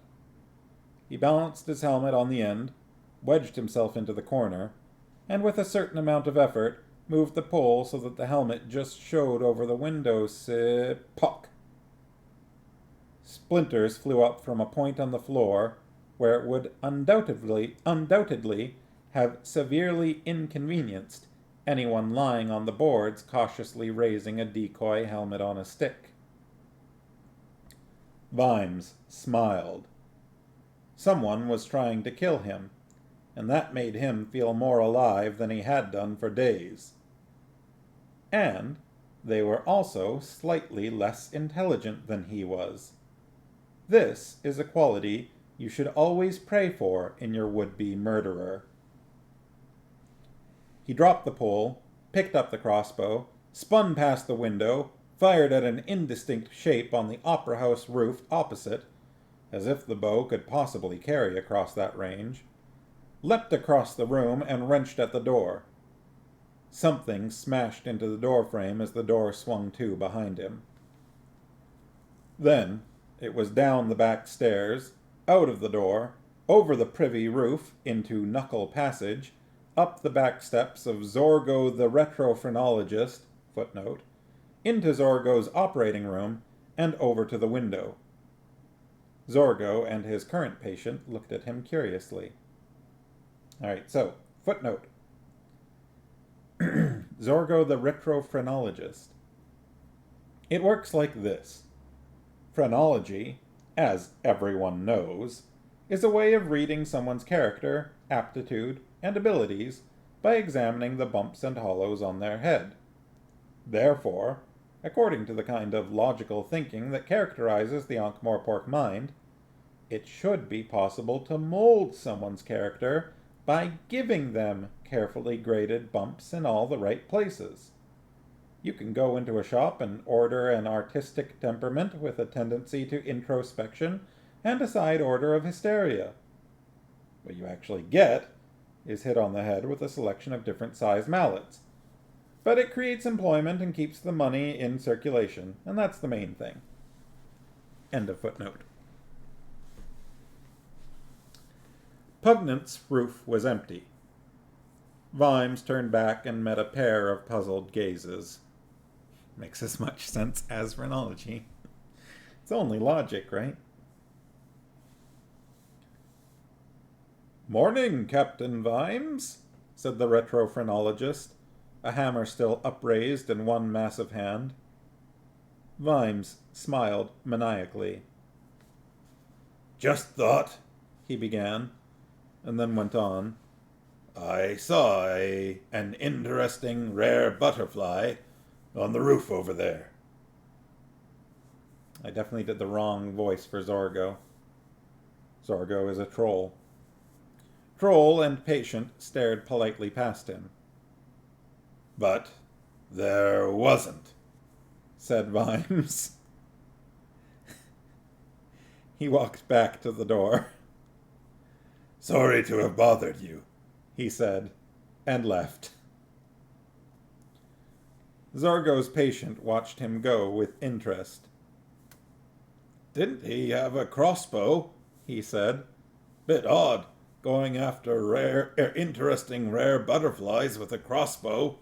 [SPEAKER 1] He balanced his helmet on the end, wedged himself into the corner, and with a certain amount of effort moved the pole so that the helmet just showed over the window pock. Splinters flew up from a point on the floor where it would undoubtedly have severely inconvenienced anyone lying on the boards cautiously raising a decoy helmet on a stick. Vimes smiled. Someone was trying to kill him, and that made him feel more alive than he had done for days. And they were also slightly less intelligent than he was. This is a quality you should always pray for in your would-be murderer. He dropped the pole, picked up the crossbow, spun past the window, fired at an indistinct shape on the opera house roof opposite, as if the bow could possibly carry across that range, leapt across the room and wrenched at the door. Something smashed into the doorframe as the door swung to behind him. Then it was down the back stairs, out of the door, over the privy roof into Knuckle Passage, up the back steps of Zorgo the Retrophrenologist, footnote, into Zorgo's operating room, and over to the window. Zorgo and his current patient looked at him curiously. All right, so, footnote. Zorgo the Retrophrenologist. It works like this. Phrenology, as everyone knows, is a way of reading someone's character, aptitude, and abilities by examining the bumps and hollows on their head. Therefore, according to the kind of logical thinking that characterizes the Ankh-Morpork mind, It should be possible to mold someone's character by giving them carefully graded bumps in all the right places. You can go into a shop and order an artistic temperament with a tendency to introspection and a side order of hysteria. What you actually get is hit on the head with a selection of different size mallets. But it creates employment and keeps the money in circulation, and that's the main thing. End of footnote. Pugnant's roof was empty. Vimes turned back and met a pair of puzzled gazes. Makes as much sense as phrenology. It's only logic, right? "Morning, Captain Vimes," said the retrophrenologist, a hammer still upraised in one massive hand. Vimes smiled maniacally.
[SPEAKER 2] "Just thought,"
[SPEAKER 1] he began, and then went on.
[SPEAKER 2] "I saw an interesting rare butterfly on the roof over there."
[SPEAKER 1] I definitely did the wrong voice for Zorgo. Zorgo is a troll. Troll and patient stared politely past him.
[SPEAKER 2] "But there wasn't,"
[SPEAKER 1] said Vimes. He walked back to the door.
[SPEAKER 2] "Sorry to have bothered you,"
[SPEAKER 1] he said, and left. Zorgo's patient watched him go with interest.
[SPEAKER 2] "Didn't he have a crossbow?" he said. "Bit odd, going after interesting rare butterflies with a crossbow."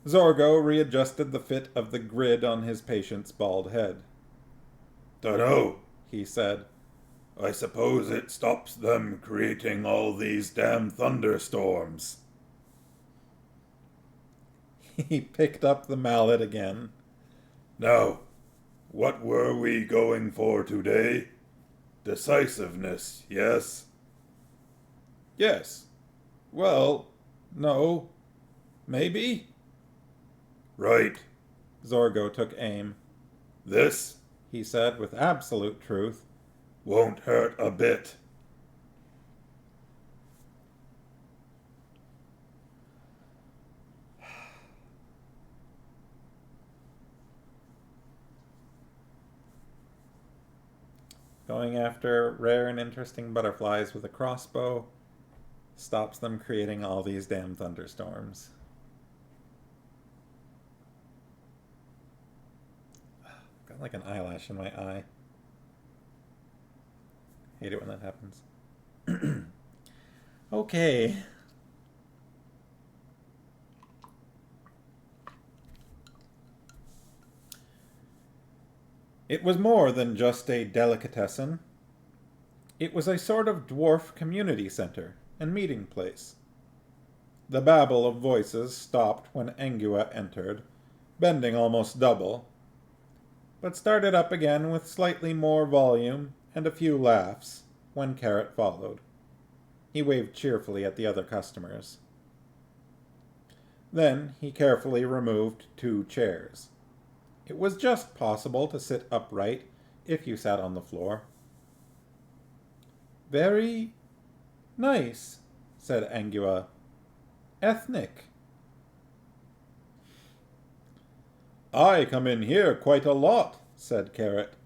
[SPEAKER 1] Zorgo readjusted the fit of the grid on his patient's bald head.
[SPEAKER 2] "Dunno,"
[SPEAKER 1] he said.
[SPEAKER 2] "I suppose it stops them creating all these damn thunderstorms."
[SPEAKER 1] He picked up the mallet again.
[SPEAKER 2] "Now, what were we going for today? Decisiveness, yes?"
[SPEAKER 1] "Yes. Well, no. Maybe?"
[SPEAKER 2] "Right.
[SPEAKER 1] Zorgo took aim.
[SPEAKER 2] This,"
[SPEAKER 1] he said with absolute truth,
[SPEAKER 2] "won't hurt a bit."
[SPEAKER 1] Going after rare and interesting butterflies with a crossbow stops them creating all these damn thunderstorms. Got like an eyelash in my eye. Hate it when that happens. Okay. It was more than just a delicatessen. It was a sort of dwarf community center and meeting place. The babble of voices stopped when Angua entered, bending almost double, but started up again with slightly more volume and a few laughs when Carrot followed. He waved cheerfully at the other customers. Then he carefully removed 2 chairs. It was just possible to sit upright if you sat on the floor. "Very nice," said Angua. "Ethnic." "I come in here quite a lot," said Carrot.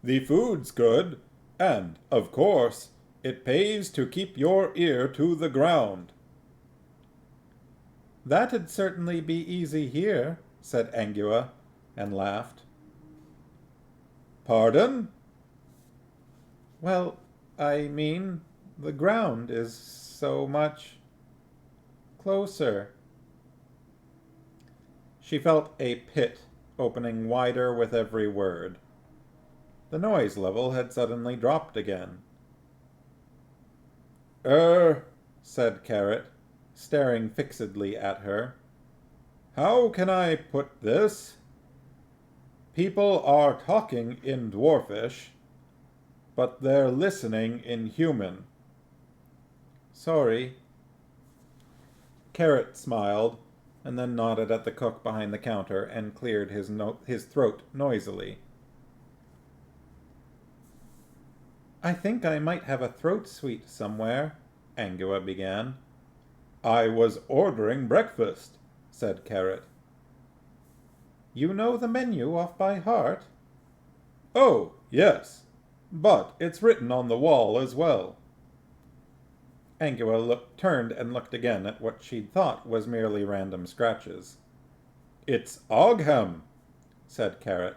[SPEAKER 1] "The food's good, and, of course, it pays to keep your ear to the ground." "That'd certainly be easy here," said Angua, and laughed. "Pardon?" "Well, I mean, the ground is so much closer." She felt a pit opening wider with every word. The noise level had suddenly dropped again. Said Carrot, staring fixedly at her. "How can I put this? People are talking in Dwarfish, but they're listening in human." "Sorry." Carrot smiled, and then nodded at the cook behind the counter and cleared his throat noisily. I think I might have a throat sweet somewhere, Angua began.
[SPEAKER 2] I was ordering breakfast, said Carrot.
[SPEAKER 1] You know the menu off by heart?
[SPEAKER 2] Oh, yes, but it's written on the wall as well.
[SPEAKER 1] Angua turned and looked again at what she'd thought was merely random scratches.
[SPEAKER 2] It's Ogham, said Carrot,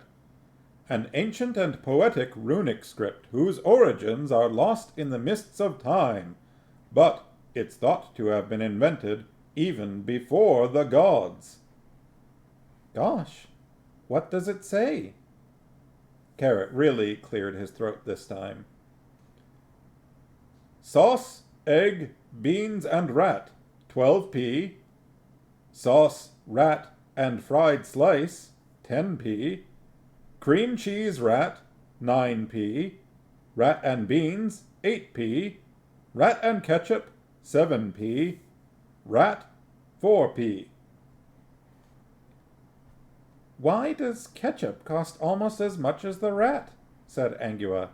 [SPEAKER 2] an ancient and poetic runic script whose origins are lost in the mists of time, but it's thought to have been invented even before the gods.
[SPEAKER 1] Gosh, what does it say?
[SPEAKER 2] Carrot really cleared his throat this time. Sauce, egg, beans, and rat, 12p. Sauce, rat, and fried slice, 10p. Cream cheese rat, 9p. Rat and beans, 8p. Rat and ketchup, 7p. Rat, 4p.
[SPEAKER 1] Why does ketchup cost almost as much as the rat? Said Angua.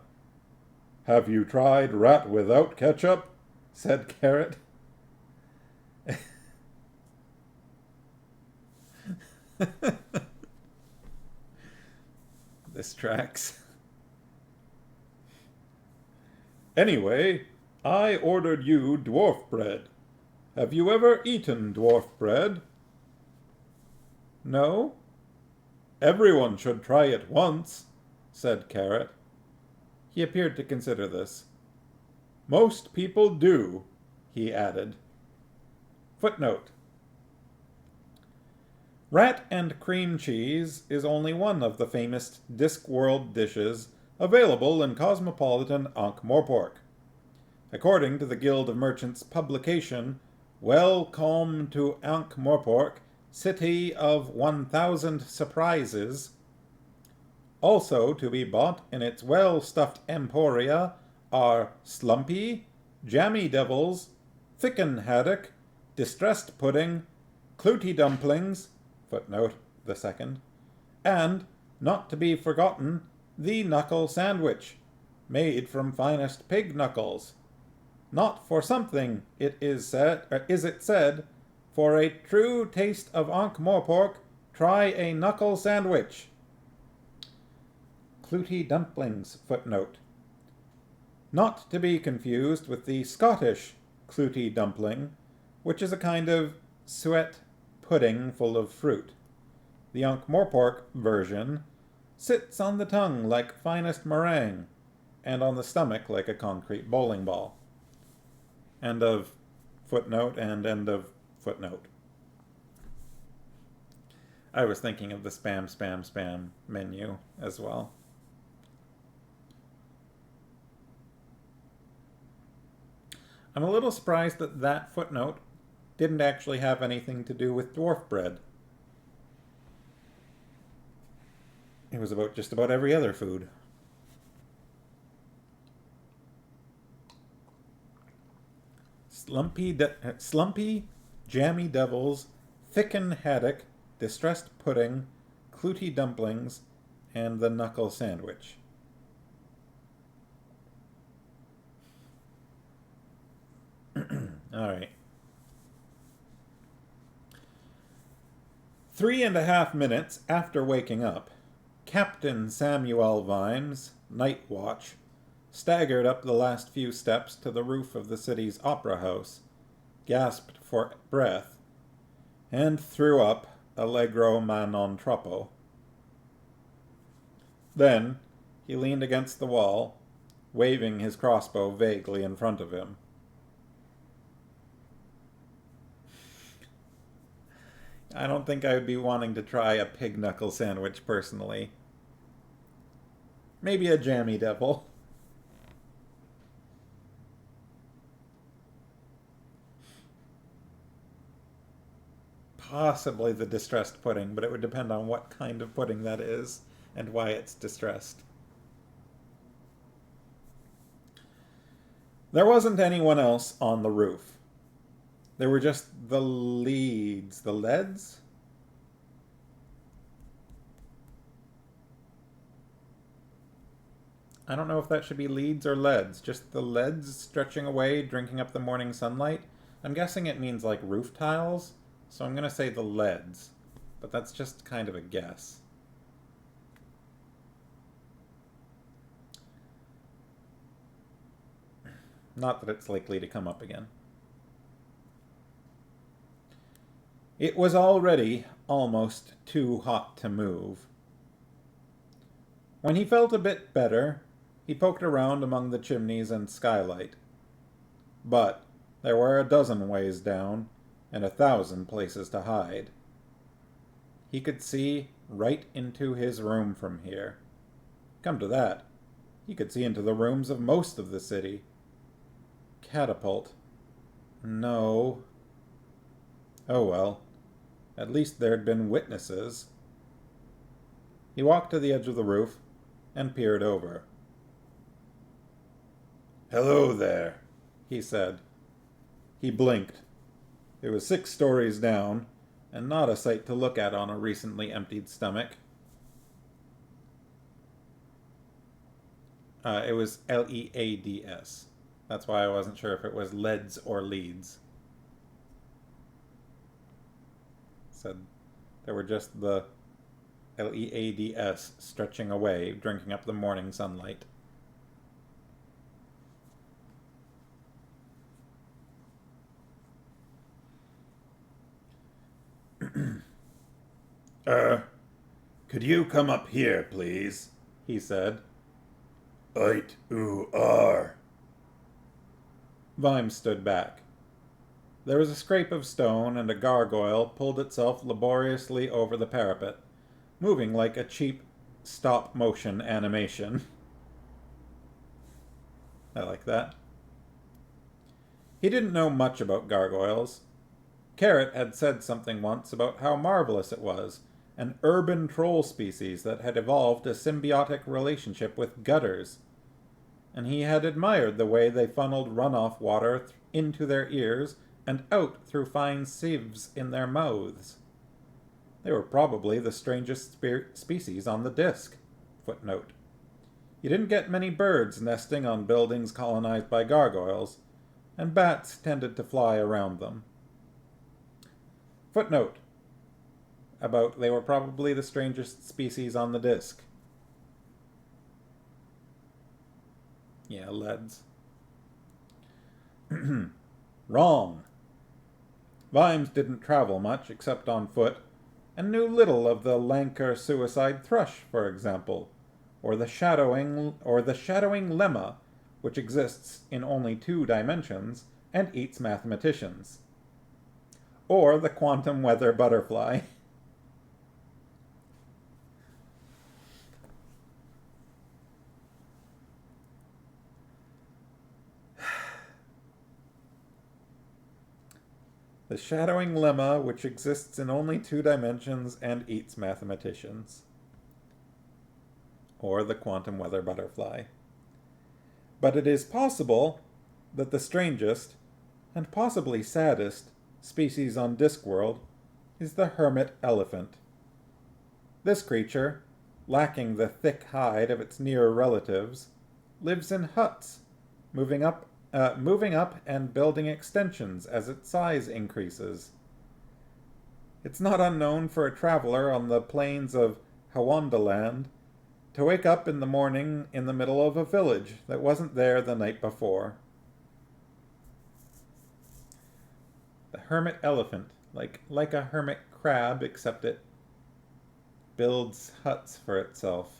[SPEAKER 2] Have you tried rat without ketchup? Said Carrot.
[SPEAKER 1] This tracks.
[SPEAKER 2] Anyway, I ordered you dwarf bread. Have you ever eaten dwarf bread?
[SPEAKER 1] No?
[SPEAKER 2] Everyone should try it once, said Carrot.
[SPEAKER 1] He appeared to consider this.
[SPEAKER 2] Most people do, he added.
[SPEAKER 1] Footnote. Rat and cream cheese is only one of the famous Discworld dishes available in cosmopolitan Ankh-Morpork. According to the Guild of Merchants publication, Welcome to Ankh-Morpork, City of 1000 Surprises, also to be bought in its well-stuffed emporia are slumpy, jammy devils, thicken haddock, distressed pudding, clooty dumplings, footnote the second, and, not to be forgotten, the knuckle sandwich, made from finest pig knuckles. Not for something, it is it said, for a true taste of Ankh-Morpork, try a knuckle sandwich. Clooty dumplings, footnote. Not to be confused with the Scottish clooty dumpling, which is a kind of suet pudding full of fruit. The Ankh-Morpork version sits on the tongue like finest meringue, and on the stomach like a concrete bowling ball. End of footnote and end of footnote. I was thinking of the spam menu as well. I'm a little surprised that that footnote didn't actually have anything to do with dwarf bread. It was about just about every other food. Slumpy, jammy devils, thicken haddock, distressed pudding, clooty dumplings, and the knuckle sandwich. All right. 3.5 minutes after waking up, Captain Samuel Vimes, night watch, staggered up the last few steps to the roof of the city's opera house, gasped for breath, and threw up allegro ma non troppo. Then he leaned against the wall, waving his crossbow vaguely in front of him. I don't think I would be wanting to try a pig knuckle sandwich personally. Maybe a jammy devil. Possibly the distressed pudding, but it would depend on what kind of pudding that is and why it's distressed. There wasn't anyone else on the roof. There were just the leads. The leads? I don't know if that should be leads or leads. Just the leads stretching away, drinking up the morning sunlight. I'm guessing it means like roof tiles, so I'm going to say the leads. But that's just kind of a guess. Not that it's likely to come up again. It was already almost too hot to move. When he felt a bit better, he poked around among the chimneys and skylight. But there were a dozen ways down, and 1,000 places to hide. He could see right into his room from here. Come to that, he could see into the rooms of most of the city. Catapult. No. Oh well. At least there'd been witnesses. He walked to the edge of the roof and peered over.
[SPEAKER 2] "Hello there,"
[SPEAKER 1] he said. He blinked. It was 6 stories down, and not a sight to look at on a recently emptied stomach. It was Leads. That's why I wasn't sure if it was leads or leads. Said there were just the Leads stretching away, drinking up the morning sunlight.
[SPEAKER 2] Could you come up here, please?"
[SPEAKER 1] He said.
[SPEAKER 2] "Oit oo ar."
[SPEAKER 1] Vimes stood back. There was a scrape of stone, and a gargoyle pulled itself laboriously over the parapet, moving like a cheap stop-motion animation. I like that. He didn't know much about gargoyles. Carrot had said something once about how marvelous it was, an urban troll species that had evolved a symbiotic relationship with gutters, and he had admired the way they funneled runoff water into their ears and out through fine sieves in their mouths. They were probably the strangest species on the disk. Footnote. You didn't get many birds nesting on buildings colonized by gargoyles, and bats tended to fly around them. Footnote. About they were probably the strangest species on the disk. Yeah, leads. Wrong. Vimes didn't travel much except on foot, and knew little of the Lancre suicide thrush, for example, or the shadowing lemma, which exists in only 2 dimensions and eats mathematicians, or the quantum weather butterfly. The Shadowing Lemma, which exists in only 2 dimensions and eats mathematicians. Or the quantum weather butterfly. But it is possible that the strangest, and possibly saddest, species on Discworld is the hermit elephant. This creature, lacking the thick hide of its nearer relatives, lives in huts, moving up and building extensions as its size increases. It's not unknown for a traveler on the plains of Hawandaland to wake up in the morning in the middle of a village that wasn't there the night before. The hermit elephant, like a hermit crab, except it builds huts for itself.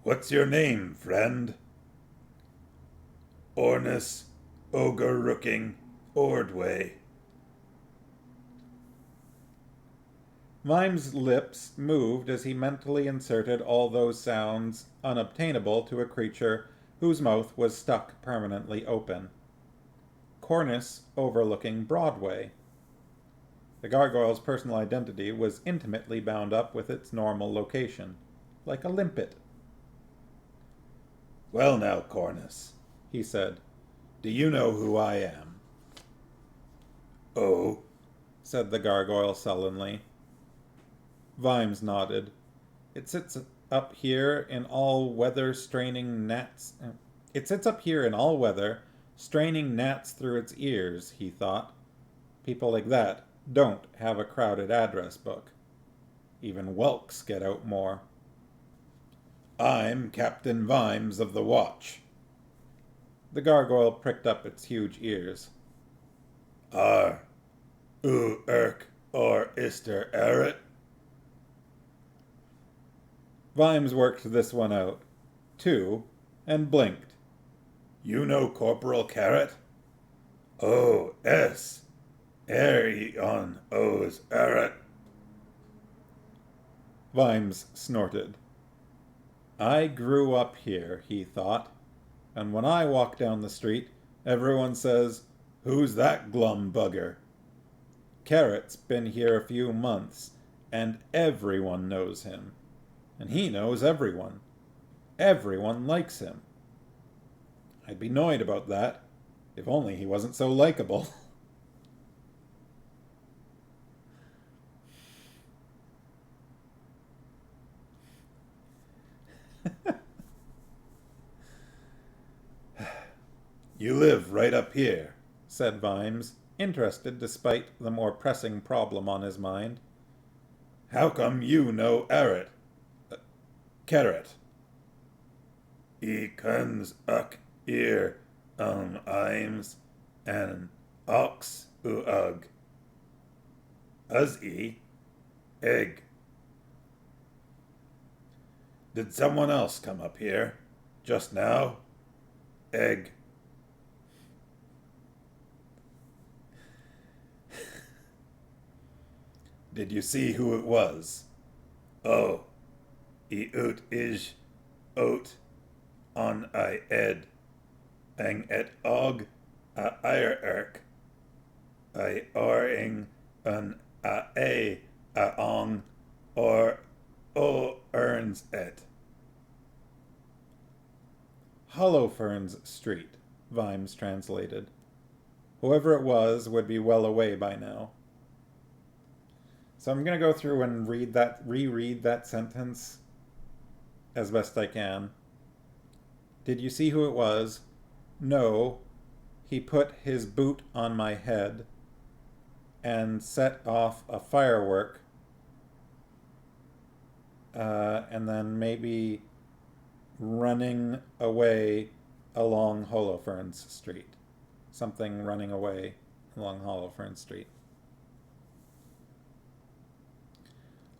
[SPEAKER 2] "What's your name, friend?" "Ornis Ogre-Rooking Ordway."
[SPEAKER 1] Vimes' lips moved as he mentally inserted all those sounds unobtainable to a creature whose mouth was stuck permanently open. Cornice overlooking Broadway. The gargoyle's personal identity was intimately bound up with its normal location, like a limpet.
[SPEAKER 2] Well now, Cornus, he said, do you know who I am? Oh,
[SPEAKER 1] said the gargoyle sullenly. Vimes nodded. It sits up here in all weather, straining gnats. It sits up here in all weather, straining gnats through its ears, he thought. People like that don't have a crowded address book. Even whelks get out more.
[SPEAKER 2] I'm Captain Vimes of the Watch.
[SPEAKER 1] The gargoyle pricked up its huge ears.
[SPEAKER 2] Ar, u erk or ister eret?
[SPEAKER 1] Vimes worked this one out, too, and blinked.
[SPEAKER 2] You know Corporal Carrot? Oh, es. On os eret.
[SPEAKER 1] Vimes snorted. I grew up here, he thought, and when I walk down the street, everyone says, "Who's that glum bugger?" Carrot's been here a few months, and everyone knows him. And he knows everyone. Everyone likes him. I'd be annoyed about that, if only he wasn't so likable.
[SPEAKER 2] You live right up here,
[SPEAKER 1] said Vimes, interested despite the more pressing problem on his mind.
[SPEAKER 2] How come you know Eret? Carrot. Kens uk ear imes and ox uug. As egg. Did someone else come up here just now? Egg. Did you see who it was? Oh, ut is oat on I ed, ang et og a irk, I oring an a ong or o earns et.
[SPEAKER 1] Hollowferns Street, Vimes translated. Whoever it was would be well away by now. So I'm going to go through and reread that sentence as best I can. Did you see who it was? No. He put his boot on my head and set off a firework. And then maybe running away along Hollowferns Street. Something running away along Hollowferns Street.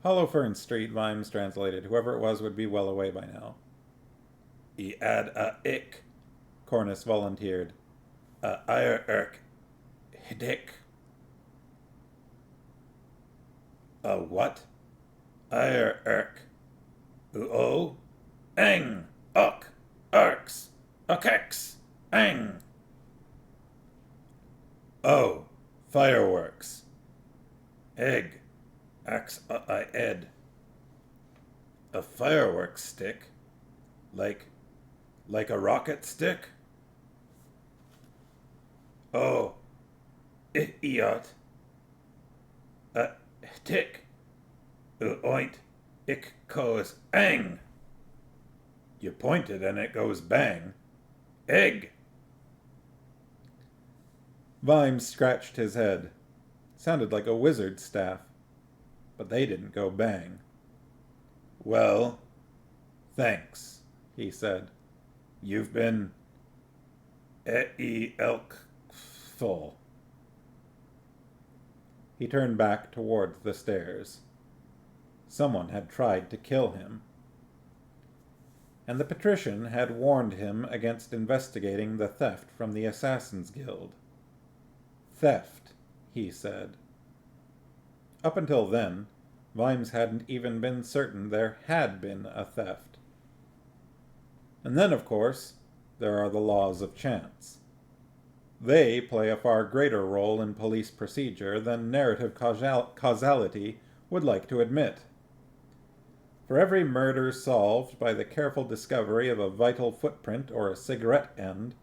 [SPEAKER 1] Hollowfern Street, Vimes translated. Whoever it was would be well away by now.
[SPEAKER 2] Add a ick,
[SPEAKER 1] Cornus volunteered.
[SPEAKER 2] a irk, hidik. A what? Irk. Uo? Ang, uk, arks, ukex, ang. Oh, fireworks. Egg. Ax I ed. A fireworks stick? Like a rocket stick? Oh, iot. A tick. Oint. Ik goes ang. You pointed and it goes bang. Egg.
[SPEAKER 1] Vimes scratched his head. Sounded like a wizard's staff. But they didn't go bang.
[SPEAKER 2] Well, thanks,
[SPEAKER 1] he said.
[SPEAKER 2] You've been elkful.
[SPEAKER 1] He turned back towards the stairs. Someone had tried to kill him. And the patrician had warned him against investigating the theft from the Assassin's Guild. Theft, he said. Up until then, Vimes hadn't even been certain there had been a theft. And then, of course, there are the laws of chance. They play a far greater role in police procedure than narrative causality would like to admit.
[SPEAKER 3] For every murder solved by the careful discovery of a vital footprint or a cigarette end,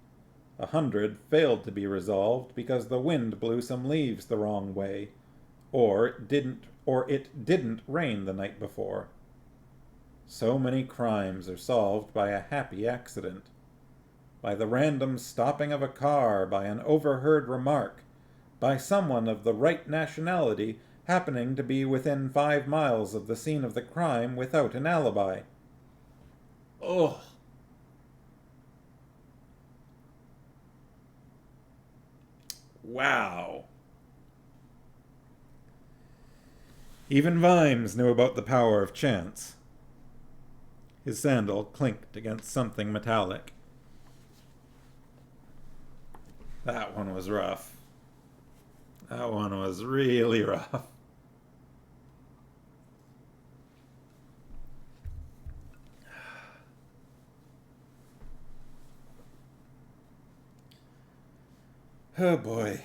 [SPEAKER 3] 100 failed to be resolved because the wind blew some leaves the wrong way, or it didn't rain the night before. So many crimes are solved by a happy accident, by the random stopping of a car, by an overheard remark, by someone of the right nationality happening to be within 5 miles of the scene of the crime without an alibi. Ugh. Wow. Even Vimes knew about the power of chance. His sandal clinked against something metallic. That one was rough. That one was really rough. Oh boy.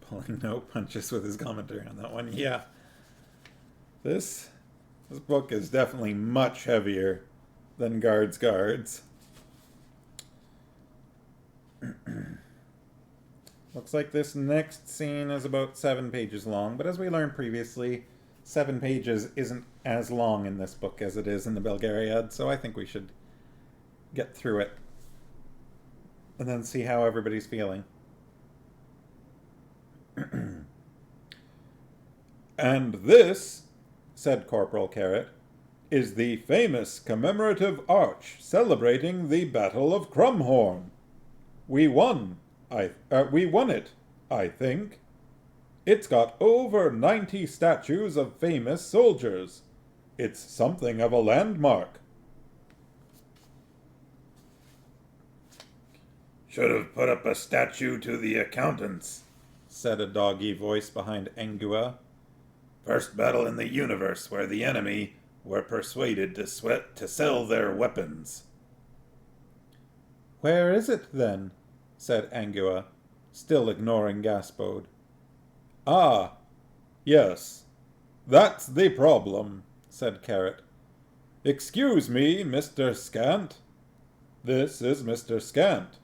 [SPEAKER 3] Pulling no punches with his commentary on that one. Yeah. This book is definitely much heavier than Guards. Looks like this next scene is about 7 pages long, but as we learned previously, 7 pages isn't as long in this book as it is in the Belgariad, so I think we should get through it and then see how everybody's feeling. "And this," said Corporal Carrot, "is the famous commemorative arch celebrating the Battle of Crumhorn. We won it, I think. It's got over 90 statues of famous soldiers. It's something of a landmark."
[SPEAKER 2] Should have put up a statue to the accountants,
[SPEAKER 3] said a doggy voice behind Angua.
[SPEAKER 2] First battle in the universe where the enemy were persuaded to sell their weapons.
[SPEAKER 3] "Where is it, then?" said Angua, still ignoring Gaspode. "Ah, yes, that's the problem," said Carrot. "Excuse me, Mr. Scant. This is Mr. Scant,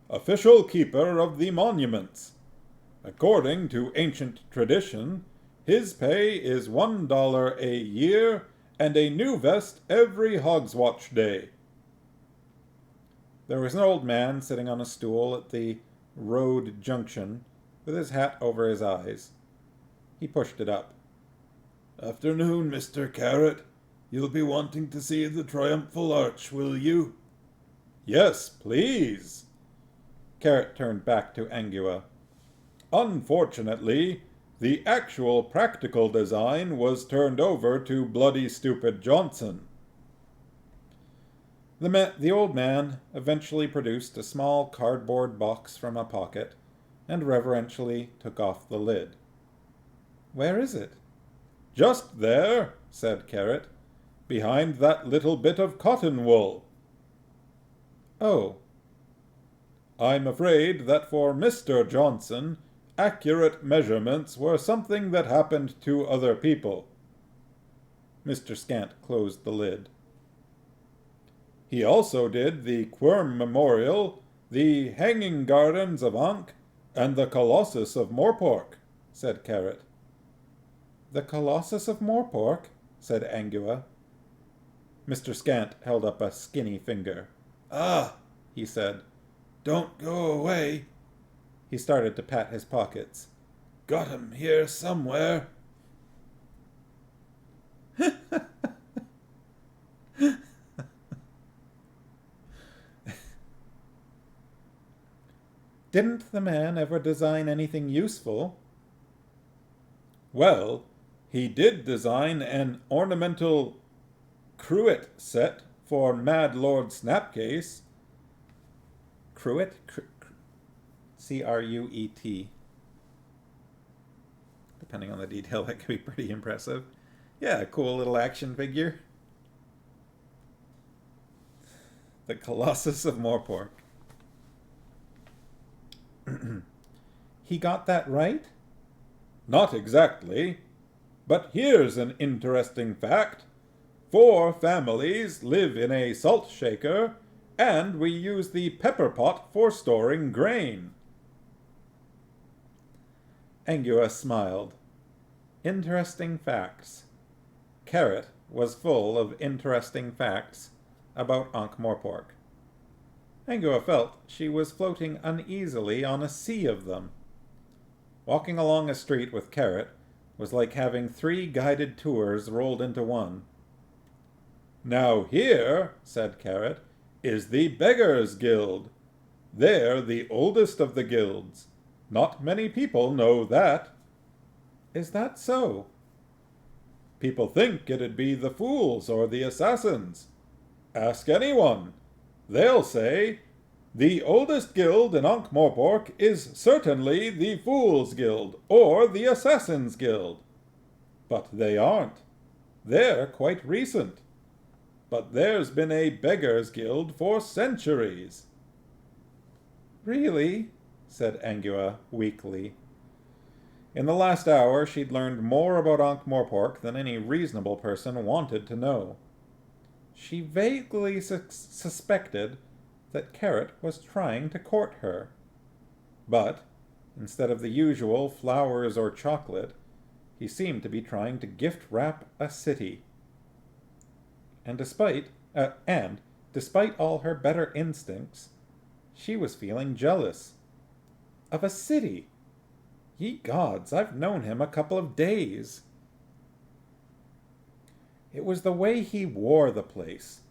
[SPEAKER 3] official keeper of the monuments. According to ancient tradition, his pay is $1 a year and a new vest every Hogswatch Day." There was an old man sitting on a stool at the road junction with his hat over his eyes. He pushed it up.
[SPEAKER 2] "Afternoon, Mr. Carrot. You'll be wanting to see the triumphal arch, will you?"
[SPEAKER 3] "Yes, please." Carrot turned back to Angua. "Unfortunately, the actual practical design was turned over to Bloody Stupid Johnson." The old man eventually produced a small cardboard box from a pocket and reverentially took off the lid. "Where is it?" "Just there," said Carrot, "behind that little bit of cotton wool." "Oh." "I'm afraid that for Mr. Johnson, accurate measurements were something that happened to other people." Mr. Scant closed the lid. "He also did the Quirm Memorial, the Hanging Gardens of Ankh, and the Colossus of Morpork," said Carrot. "The Colossus of Morpork?" said Angua. Mr. Scant held up a skinny finger.
[SPEAKER 2] "Ah,"
[SPEAKER 3] he said.
[SPEAKER 2] "Don't go away.
[SPEAKER 3] He started to pat his pockets.
[SPEAKER 2] Got 'em here somewhere."
[SPEAKER 3] "Didn't the man ever design anything useful?" "Well, he did design an ornamental cruet set for Mad Lord Snapcase." Cruet? C-R-U-E-T. Depending on the detail, that could be pretty impressive. Yeah, cool little action figure. The Colossus of Morpork.
[SPEAKER 1] He got that right?
[SPEAKER 2] Not exactly. But here's an interesting fact. 4 families live in a salt shaker, and we use the pepper pot for storing grain.
[SPEAKER 1] Angua smiled. Interesting facts. Carrot was full of interesting facts about Ankh-Morpork. Angua felt she was floating uneasily on a sea of them. Walking along a street with Carrot was like having 3 guided tours rolled into one.
[SPEAKER 2] Now here, said Carrot, is the Beggars' Guild. They're the oldest of the guilds. Not many people know that.
[SPEAKER 1] Is that so?
[SPEAKER 2] People think it'd be the Fools or the Assassins. Ask anyone. They'll say, the oldest guild in Ankh-Morpork is certainly the Fools' Guild or the Assassins' Guild. But they aren't. They're quite recent. But there's been a Beggars' Guild for centuries.
[SPEAKER 1] Really? Said Angua weakly. In the last hour she'd learned more about Ankh-Morpork than any reasonable person wanted to know. She vaguely suspected that Carrot was trying to court her. But, instead of the usual flowers or chocolate, he seemed to be trying to gift-wrap a city. And despite all her better instincts, she was feeling jealous. Of a city! Ye gods, I've known him a couple of days. It was the way he wore the place.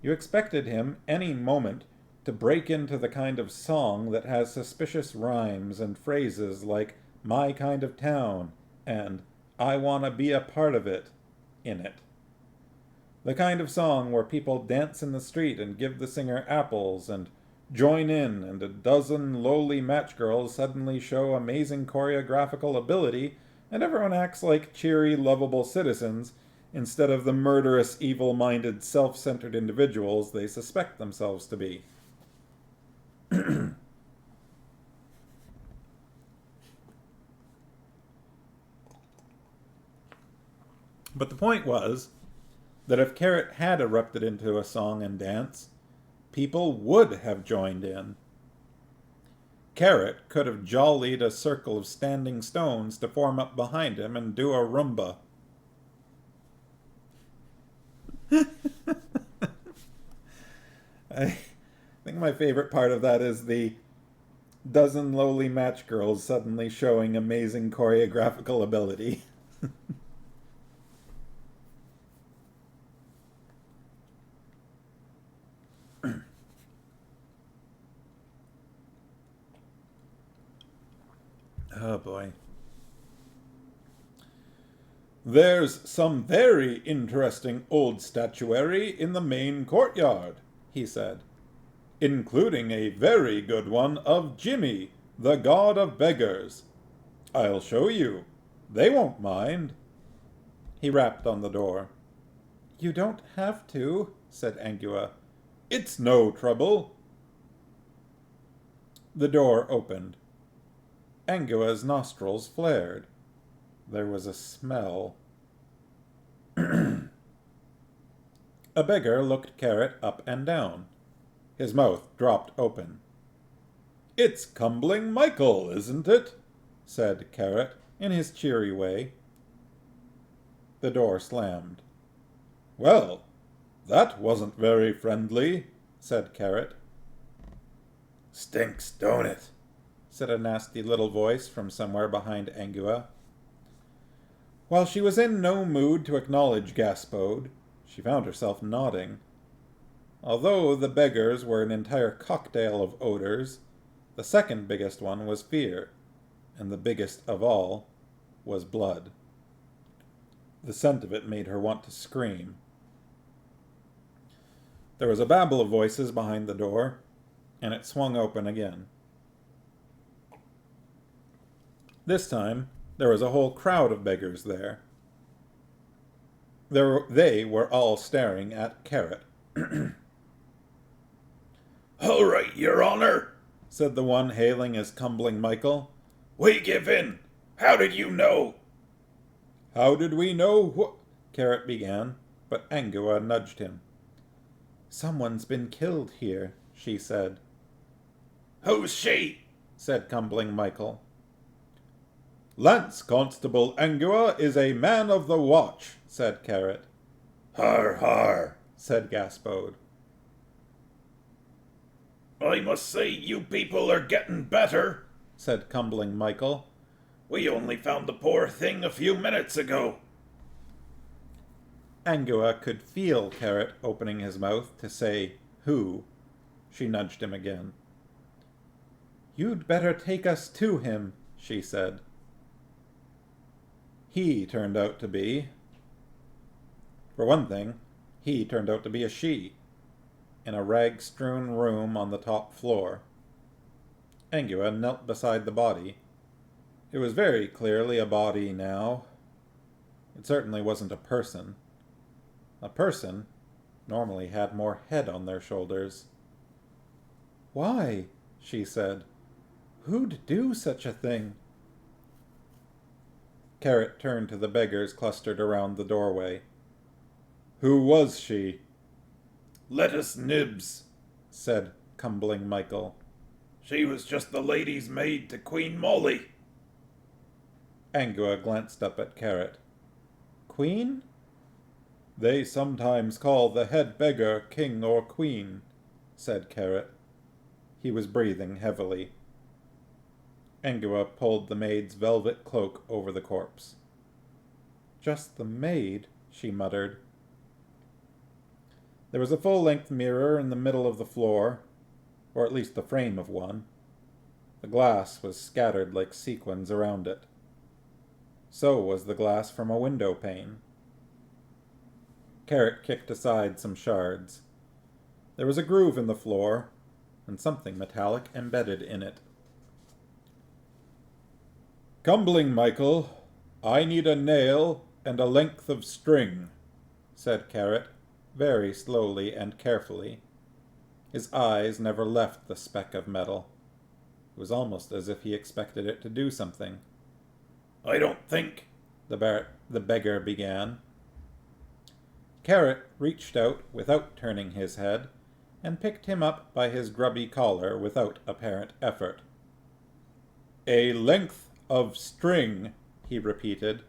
[SPEAKER 1] You expected him any moment to break into the kind of song that has suspicious rhymes and phrases like "my kind of town" and "I wanna be a part of it" in it. The kind of song where people dance in the street and give the singer apples and join in, and a dozen lowly matchgirls suddenly show amazing choreographical ability, and everyone acts like cheery, lovable citizens instead of the murderous, evil-minded, self-centered individuals they suspect themselves to be. But the point was that if Carrot had erupted into a song and dance, people would have joined in. Carrot could have jollied a circle of standing stones to form up behind him and do a rumba. I think my favorite part of that is the dozen lowly match girls suddenly showing amazing choreographical ability. Oh boy.
[SPEAKER 2] There's some very interesting old statuary in the main courtyard, he said, including a very good one of Jimmy, the god of beggars. I'll show you. They won't mind.
[SPEAKER 1] He rapped on the door. You don't have to, said Angua.
[SPEAKER 2] It's no trouble.
[SPEAKER 1] The door opened. Angua's nostrils flared. There was a smell. A beggar looked Carrot up and down. His mouth dropped open.
[SPEAKER 2] It's Cumbling Michael, isn't it?
[SPEAKER 1] Said Carrot in his cheery way. The door slammed.
[SPEAKER 2] Well, that wasn't very friendly, said Carrot.
[SPEAKER 1] Stinks, don't it? Said a nasty little voice from somewhere behind Angua. While she was in no mood to acknowledge Gaspode, she found herself nodding. Although the beggars were an entire cocktail of odors, the second biggest one was fear, and the biggest of all was blood. The scent of it made her want to scream. There was a babble of voices behind the door, and it swung open again. This time, there was a whole crowd of beggars there. They were all staring at Carrot.
[SPEAKER 2] All right, Your Honor,
[SPEAKER 1] said the one hailing as Cumbling Michael.
[SPEAKER 2] We give in. How did you know?
[SPEAKER 3] How did we know what? Carrot began, but Angua nudged him. Someone's been killed here, she said.
[SPEAKER 2] Who's she?
[SPEAKER 3] Said Cumbling Michael. Lance Constable Angua is a man of the watch, said Carrot.
[SPEAKER 2] Har har,
[SPEAKER 3] said Gaspode.
[SPEAKER 2] I must say you people are getting better,
[SPEAKER 3] said Cumbling Michael.
[SPEAKER 2] We only found the poor thing a few minutes ago.
[SPEAKER 3] Angua could feel Carrot opening his mouth to say, who. She nudged him again. You'd better take us to him, she said. He turned out to be... For one thing, he turned out to be a she, in a rag-strewn room on the top floor. Angua knelt beside the body. It was very clearly a body now. It certainly wasn't a person. A person normally had more head on their shoulders. Why? She said. Who'd do such a thing? Carrot turned to the beggars clustered around the doorway. Who was she?
[SPEAKER 2] Lettuce Nibs,
[SPEAKER 3] said Cumbling Michael.
[SPEAKER 2] She was just the lady's maid to Queen Molly.
[SPEAKER 3] Angua glanced up at Carrot. Queen? They sometimes call the head beggar king or queen, said Carrot. He was breathing heavily. Angua pulled the maid's velvet cloak over the corpse. Just the maid, she muttered. There was a full-length mirror in the middle of the floor, or at least the frame of one. The glass was scattered like sequins around it. So was the glass from a window pane. Carrot kicked aside some shards. There was a groove in the floor, and something metallic embedded in it. Cumbling Michael, I need a nail and a length of string, said Carrot, very slowly and carefully. His eyes never left the speck of metal. It was almost as if he expected it to do something.
[SPEAKER 2] I don't think,
[SPEAKER 3] the beggar began. Carrot reached out without turning his head, and picked him up by his grubby collar without apparent effort. A length of string, he repeated,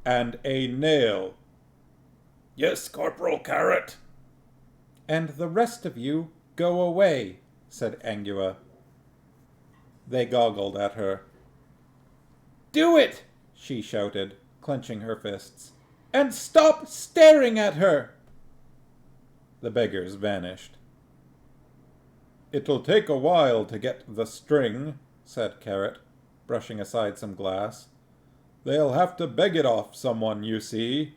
[SPEAKER 3] and a nail.
[SPEAKER 2] Yes, Corporal Carrot.
[SPEAKER 3] And the rest of you go away, said Angua. They goggled at her. Do it, she shouted, clenching her fists. And stop staring at her! The beggars vanished. It'll take a while to get the string, said Carrot, brushing aside some glass. They'll have to beg it off someone, you see.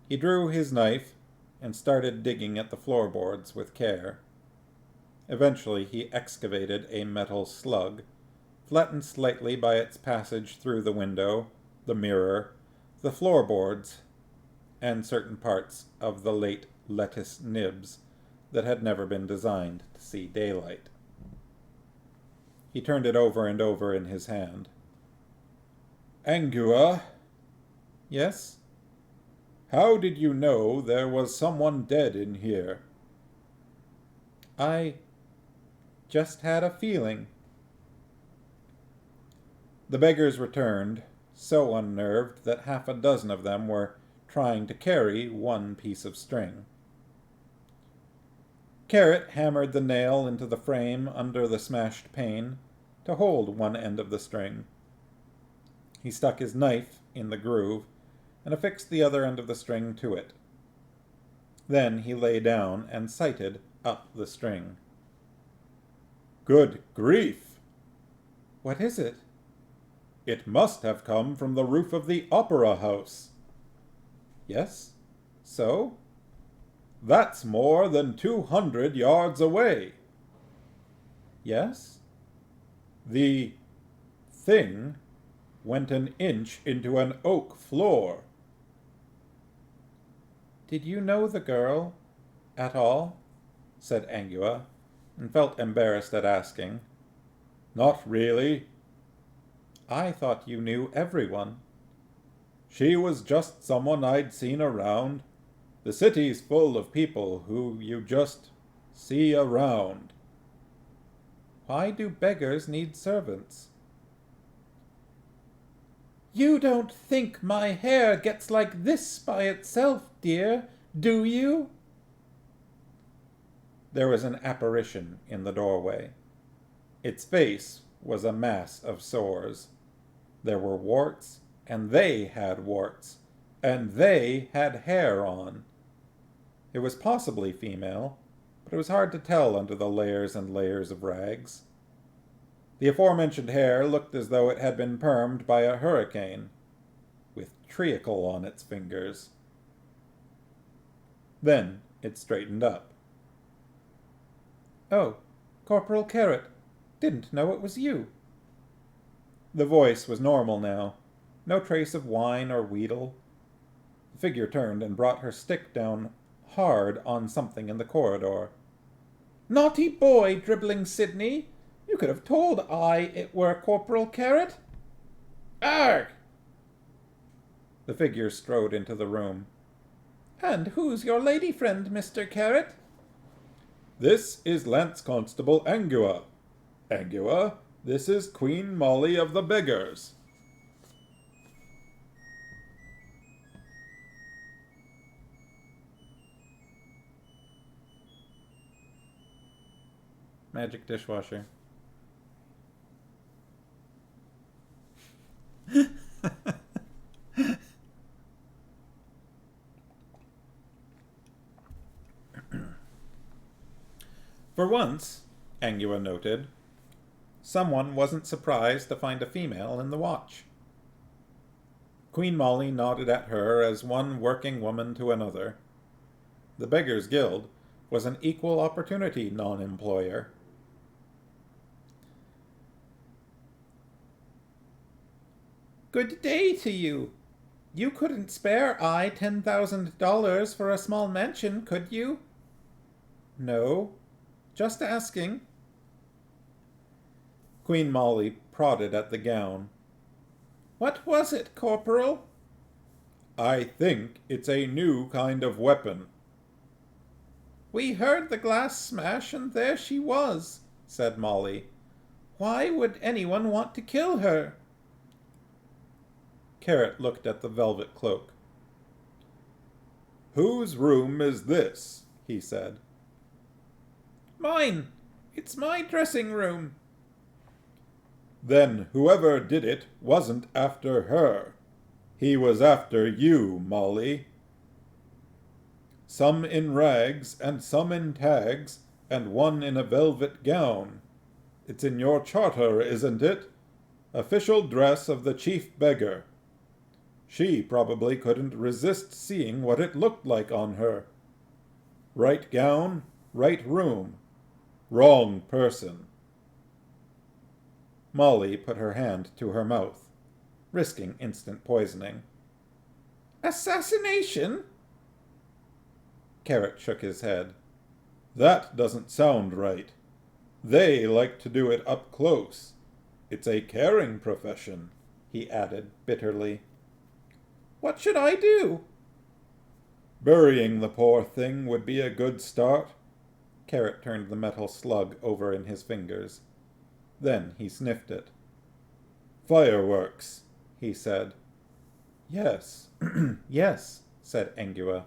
[SPEAKER 3] He drew his knife and started digging at the floorboards with care. Eventually he excavated a metal slug, flattened slightly by its passage through the window, the mirror, the floorboards, and certain parts of the late lettuce nibs that had never been designed to see daylight. He turned it over and over in his hand. Angua? Yes? How did you know there was someone dead in here? I just had a feeling. The beggars returned, so unnerved that half a dozen of them were trying to carry one piece of string. Carrot hammered the nail into the frame under the smashed pane to hold one end of the string. He stuck his knife in the groove and affixed the other end of the string to it. Then he lay down and sighted up the string. Good grief! What is it? It must have come from the roof of the opera house. Yes? So? That's more than 200 yards away. Yes? The thing went an inch into an oak floor. Did you know the girl at all? Said Angua, and felt embarrassed at asking. Not really. I thought you knew everyone.
[SPEAKER 2] She was just someone I'd seen around. The city's full of people who you just see around.
[SPEAKER 3] Why do beggars need servants?
[SPEAKER 1] You don't think my hair gets like this by itself, dear, do you?
[SPEAKER 3] There was an apparition in the doorway. Its face was a mass of sores. There were warts, and they had warts, and they had hair on. It was possibly female, but it was hard to tell under the layers and layers of rags. The aforementioned hair looked as though it had been permed by a hurricane, with treacle on its fingers. Then it straightened up.
[SPEAKER 1] Oh, Corporal Carrot. Didn't know it was you.
[SPEAKER 3] The voice was normal now. No trace of whine or wheedle. The figure turned and brought her stick down hard on something in the corridor.
[SPEAKER 1] Naughty boy, Dribbling Sidney. You could have told it were Corporal Carrot.
[SPEAKER 2] Arg!
[SPEAKER 3] The figure strode into the room.
[SPEAKER 1] And who's your lady friend, Mr. Carrot?
[SPEAKER 2] This is Lance Constable Angua. Angua, this is Queen Molly of the Beggars.
[SPEAKER 3] Magic dishwasher. For once, Angua noted, someone wasn't surprised to find a female in the watch. Queen Molly nodded at her as one working woman to another. The Beggars' Guild was an equal opportunity non-employer.
[SPEAKER 1] Good day to you. You couldn't spare $10,000 for a small mansion, could you?
[SPEAKER 3] No, just asking. Queen Molly prodded at the gown.
[SPEAKER 1] What was it, Corporal?
[SPEAKER 2] I think it's a new kind of weapon.
[SPEAKER 1] We heard the glass smash, and there she was, said Molly. Why would anyone want to kill her?
[SPEAKER 3] Carrot looked at the velvet cloak.
[SPEAKER 2] Whose room is this? He said.
[SPEAKER 1] Mine. It's my dressing room.
[SPEAKER 2] Then whoever did it wasn't after her. He was after you, Molly. Some in rags, and some in tags, and one in a velvet gown. It's in your charter, isn't it? Official dress of the chief beggar. She probably couldn't resist seeing what it looked like on her. Right gown, right room. Wrong person.
[SPEAKER 3] Molly put her hand to her mouth, risking instant poisoning.
[SPEAKER 1] Assassination?
[SPEAKER 3] Carrot shook his head.
[SPEAKER 2] That doesn't sound right. They like to do it up close. It's a caring profession, he added bitterly.
[SPEAKER 1] What should I do?
[SPEAKER 2] Burying the poor thing would be a good start.
[SPEAKER 3] Carrot turned the metal slug over in his fingers. Then he sniffed it.
[SPEAKER 2] Fireworks, he said.
[SPEAKER 3] Yes, yes, said Angua.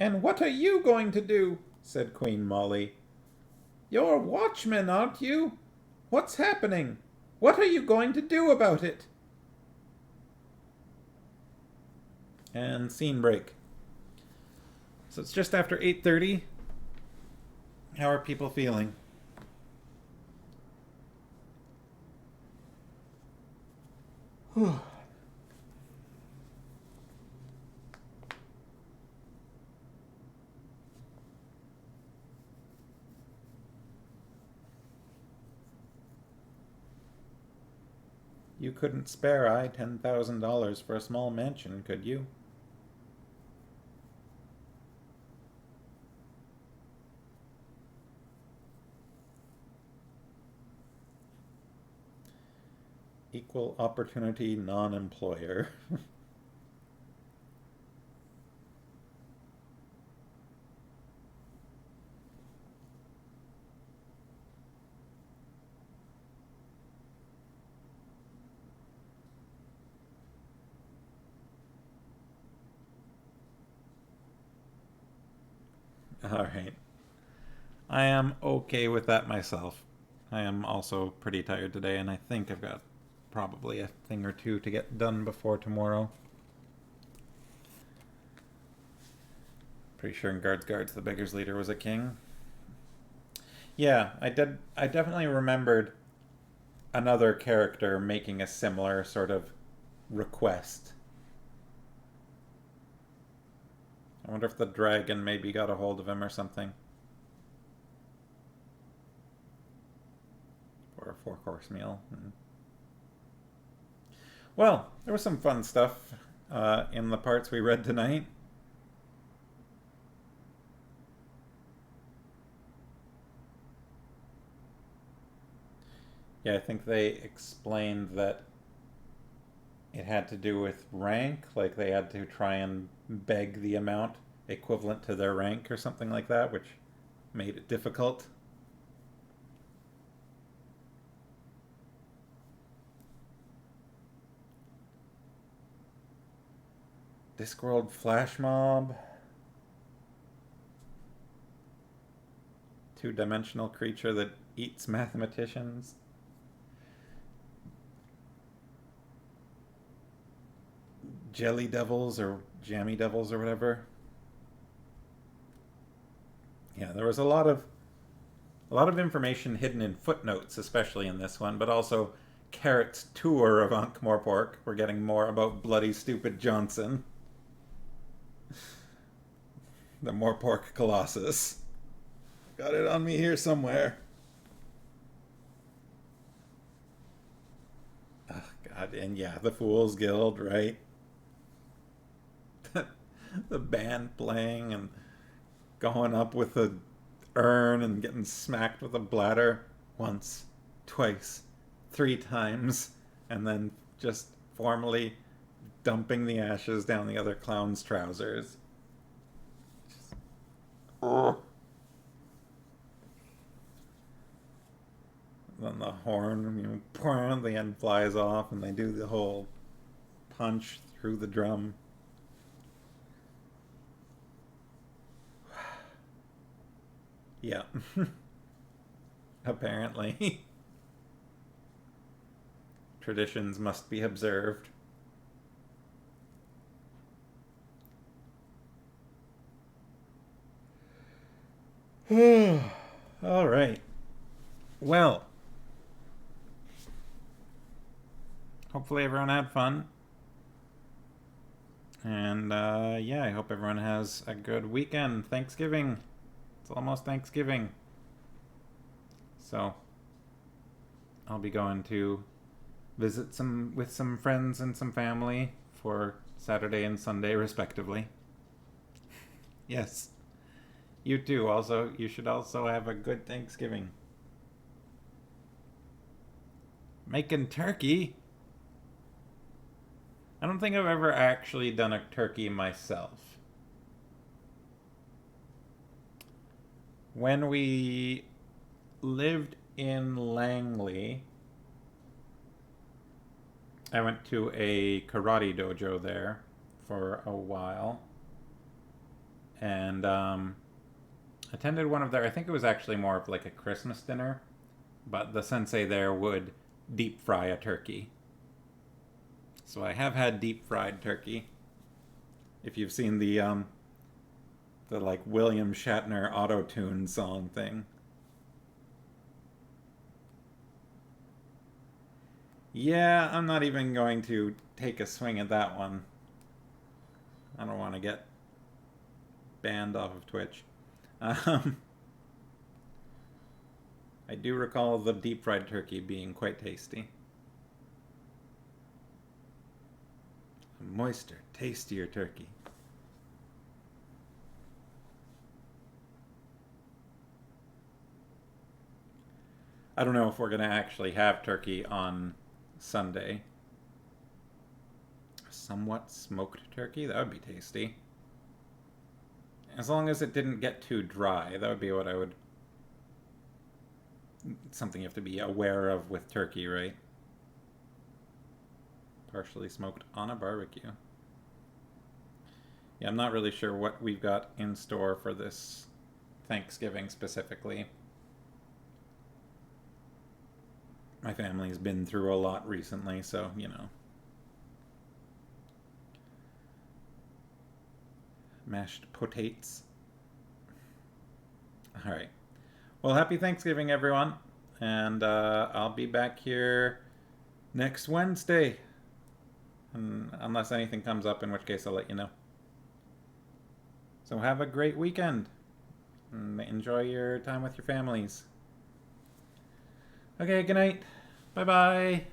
[SPEAKER 1] And what are you going to do?
[SPEAKER 3] Said Queen Molly.
[SPEAKER 1] You're watchmen, aren't you? What's happening? What are you going to do about it?
[SPEAKER 3] And scene break. So it's just after 8:30. How are people feeling? You couldn't spare $10,000 for a small mansion, could you?
[SPEAKER 1] Equal opportunity non-employer. Alright. I am okay with that myself. I am also pretty tired today, and I think I've got probably a thing or two to get done before tomorrow. Pretty sure in Guards, the beggar's leader was a king. Yeah, I definitely remembered another character making a similar sort of request. I wonder if the dragon maybe got a hold of him or something. Or a 4-course meal. Well, there was some fun stuff in the parts we read tonight. Yeah, I think they explained that it had to do with rank, like they had to try and beg the amount equivalent to their rank or something like that, which made it difficult. Discworld Flash Mob. Two-dimensional creature that eats mathematicians. Jelly Devils or Jammy Devils or whatever. Yeah, there was a lot of information hidden in footnotes, especially in this one, but also Carrot's tour of Ankh-Morpork. We're getting more about Bloody Stupid Johnson. The Morpork Colossus. Got it on me here somewhere. Oh, God, and yeah, the Fool's Guild, right? The band playing and going up with a urn and getting smacked with a bladder once, twice, 3 times, and then just formally dumping the ashes down the other clown's trousers. Then the horn, the end flies off, and they do the whole punch through the drum. Yeah. Apparently. Traditions must be observed. All right. Well, hopefully everyone had fun. And yeah, I hope everyone has a good weekend. Thanksgiving. It's almost Thanksgiving. So I'll be going to visit with some friends and some family for Saturday and Sunday respectively. Yes. You too. Also, you should also have a good Thanksgiving. Making turkey? I don't think I've ever actually done a turkey myself. When we lived in Langley, I went to a karate dojo there for a while. And attended one of their, I think it was actually more of like a Christmas dinner, but the sensei there would deep fry a turkey. So I have had deep fried turkey. If you've seen the like William Shatner auto-tune song thing. Yeah, I'm not even going to take a swing at that one. I don't want to get banned off of Twitch. I do recall the deep fried turkey being quite tasty. A moister, tastier turkey. I don't know if we're going to actually have turkey on Sunday. Somewhat smoked turkey? That would be tasty. As long as it didn't get too dry, that would be what I would... Something you have to be aware of with turkey, right? Partially smoked on a barbecue. Yeah, I'm not really sure what we've got in store for this Thanksgiving specifically. My family's been through a lot recently, so, you know. Mashed potatoes. Alright. Well, happy Thanksgiving, everyone. And I'll be back here next Wednesday. Unless anything comes up, in which case I'll let you know. So have a great weekend. And enjoy your time with your families. Okay, good night. Bye-bye.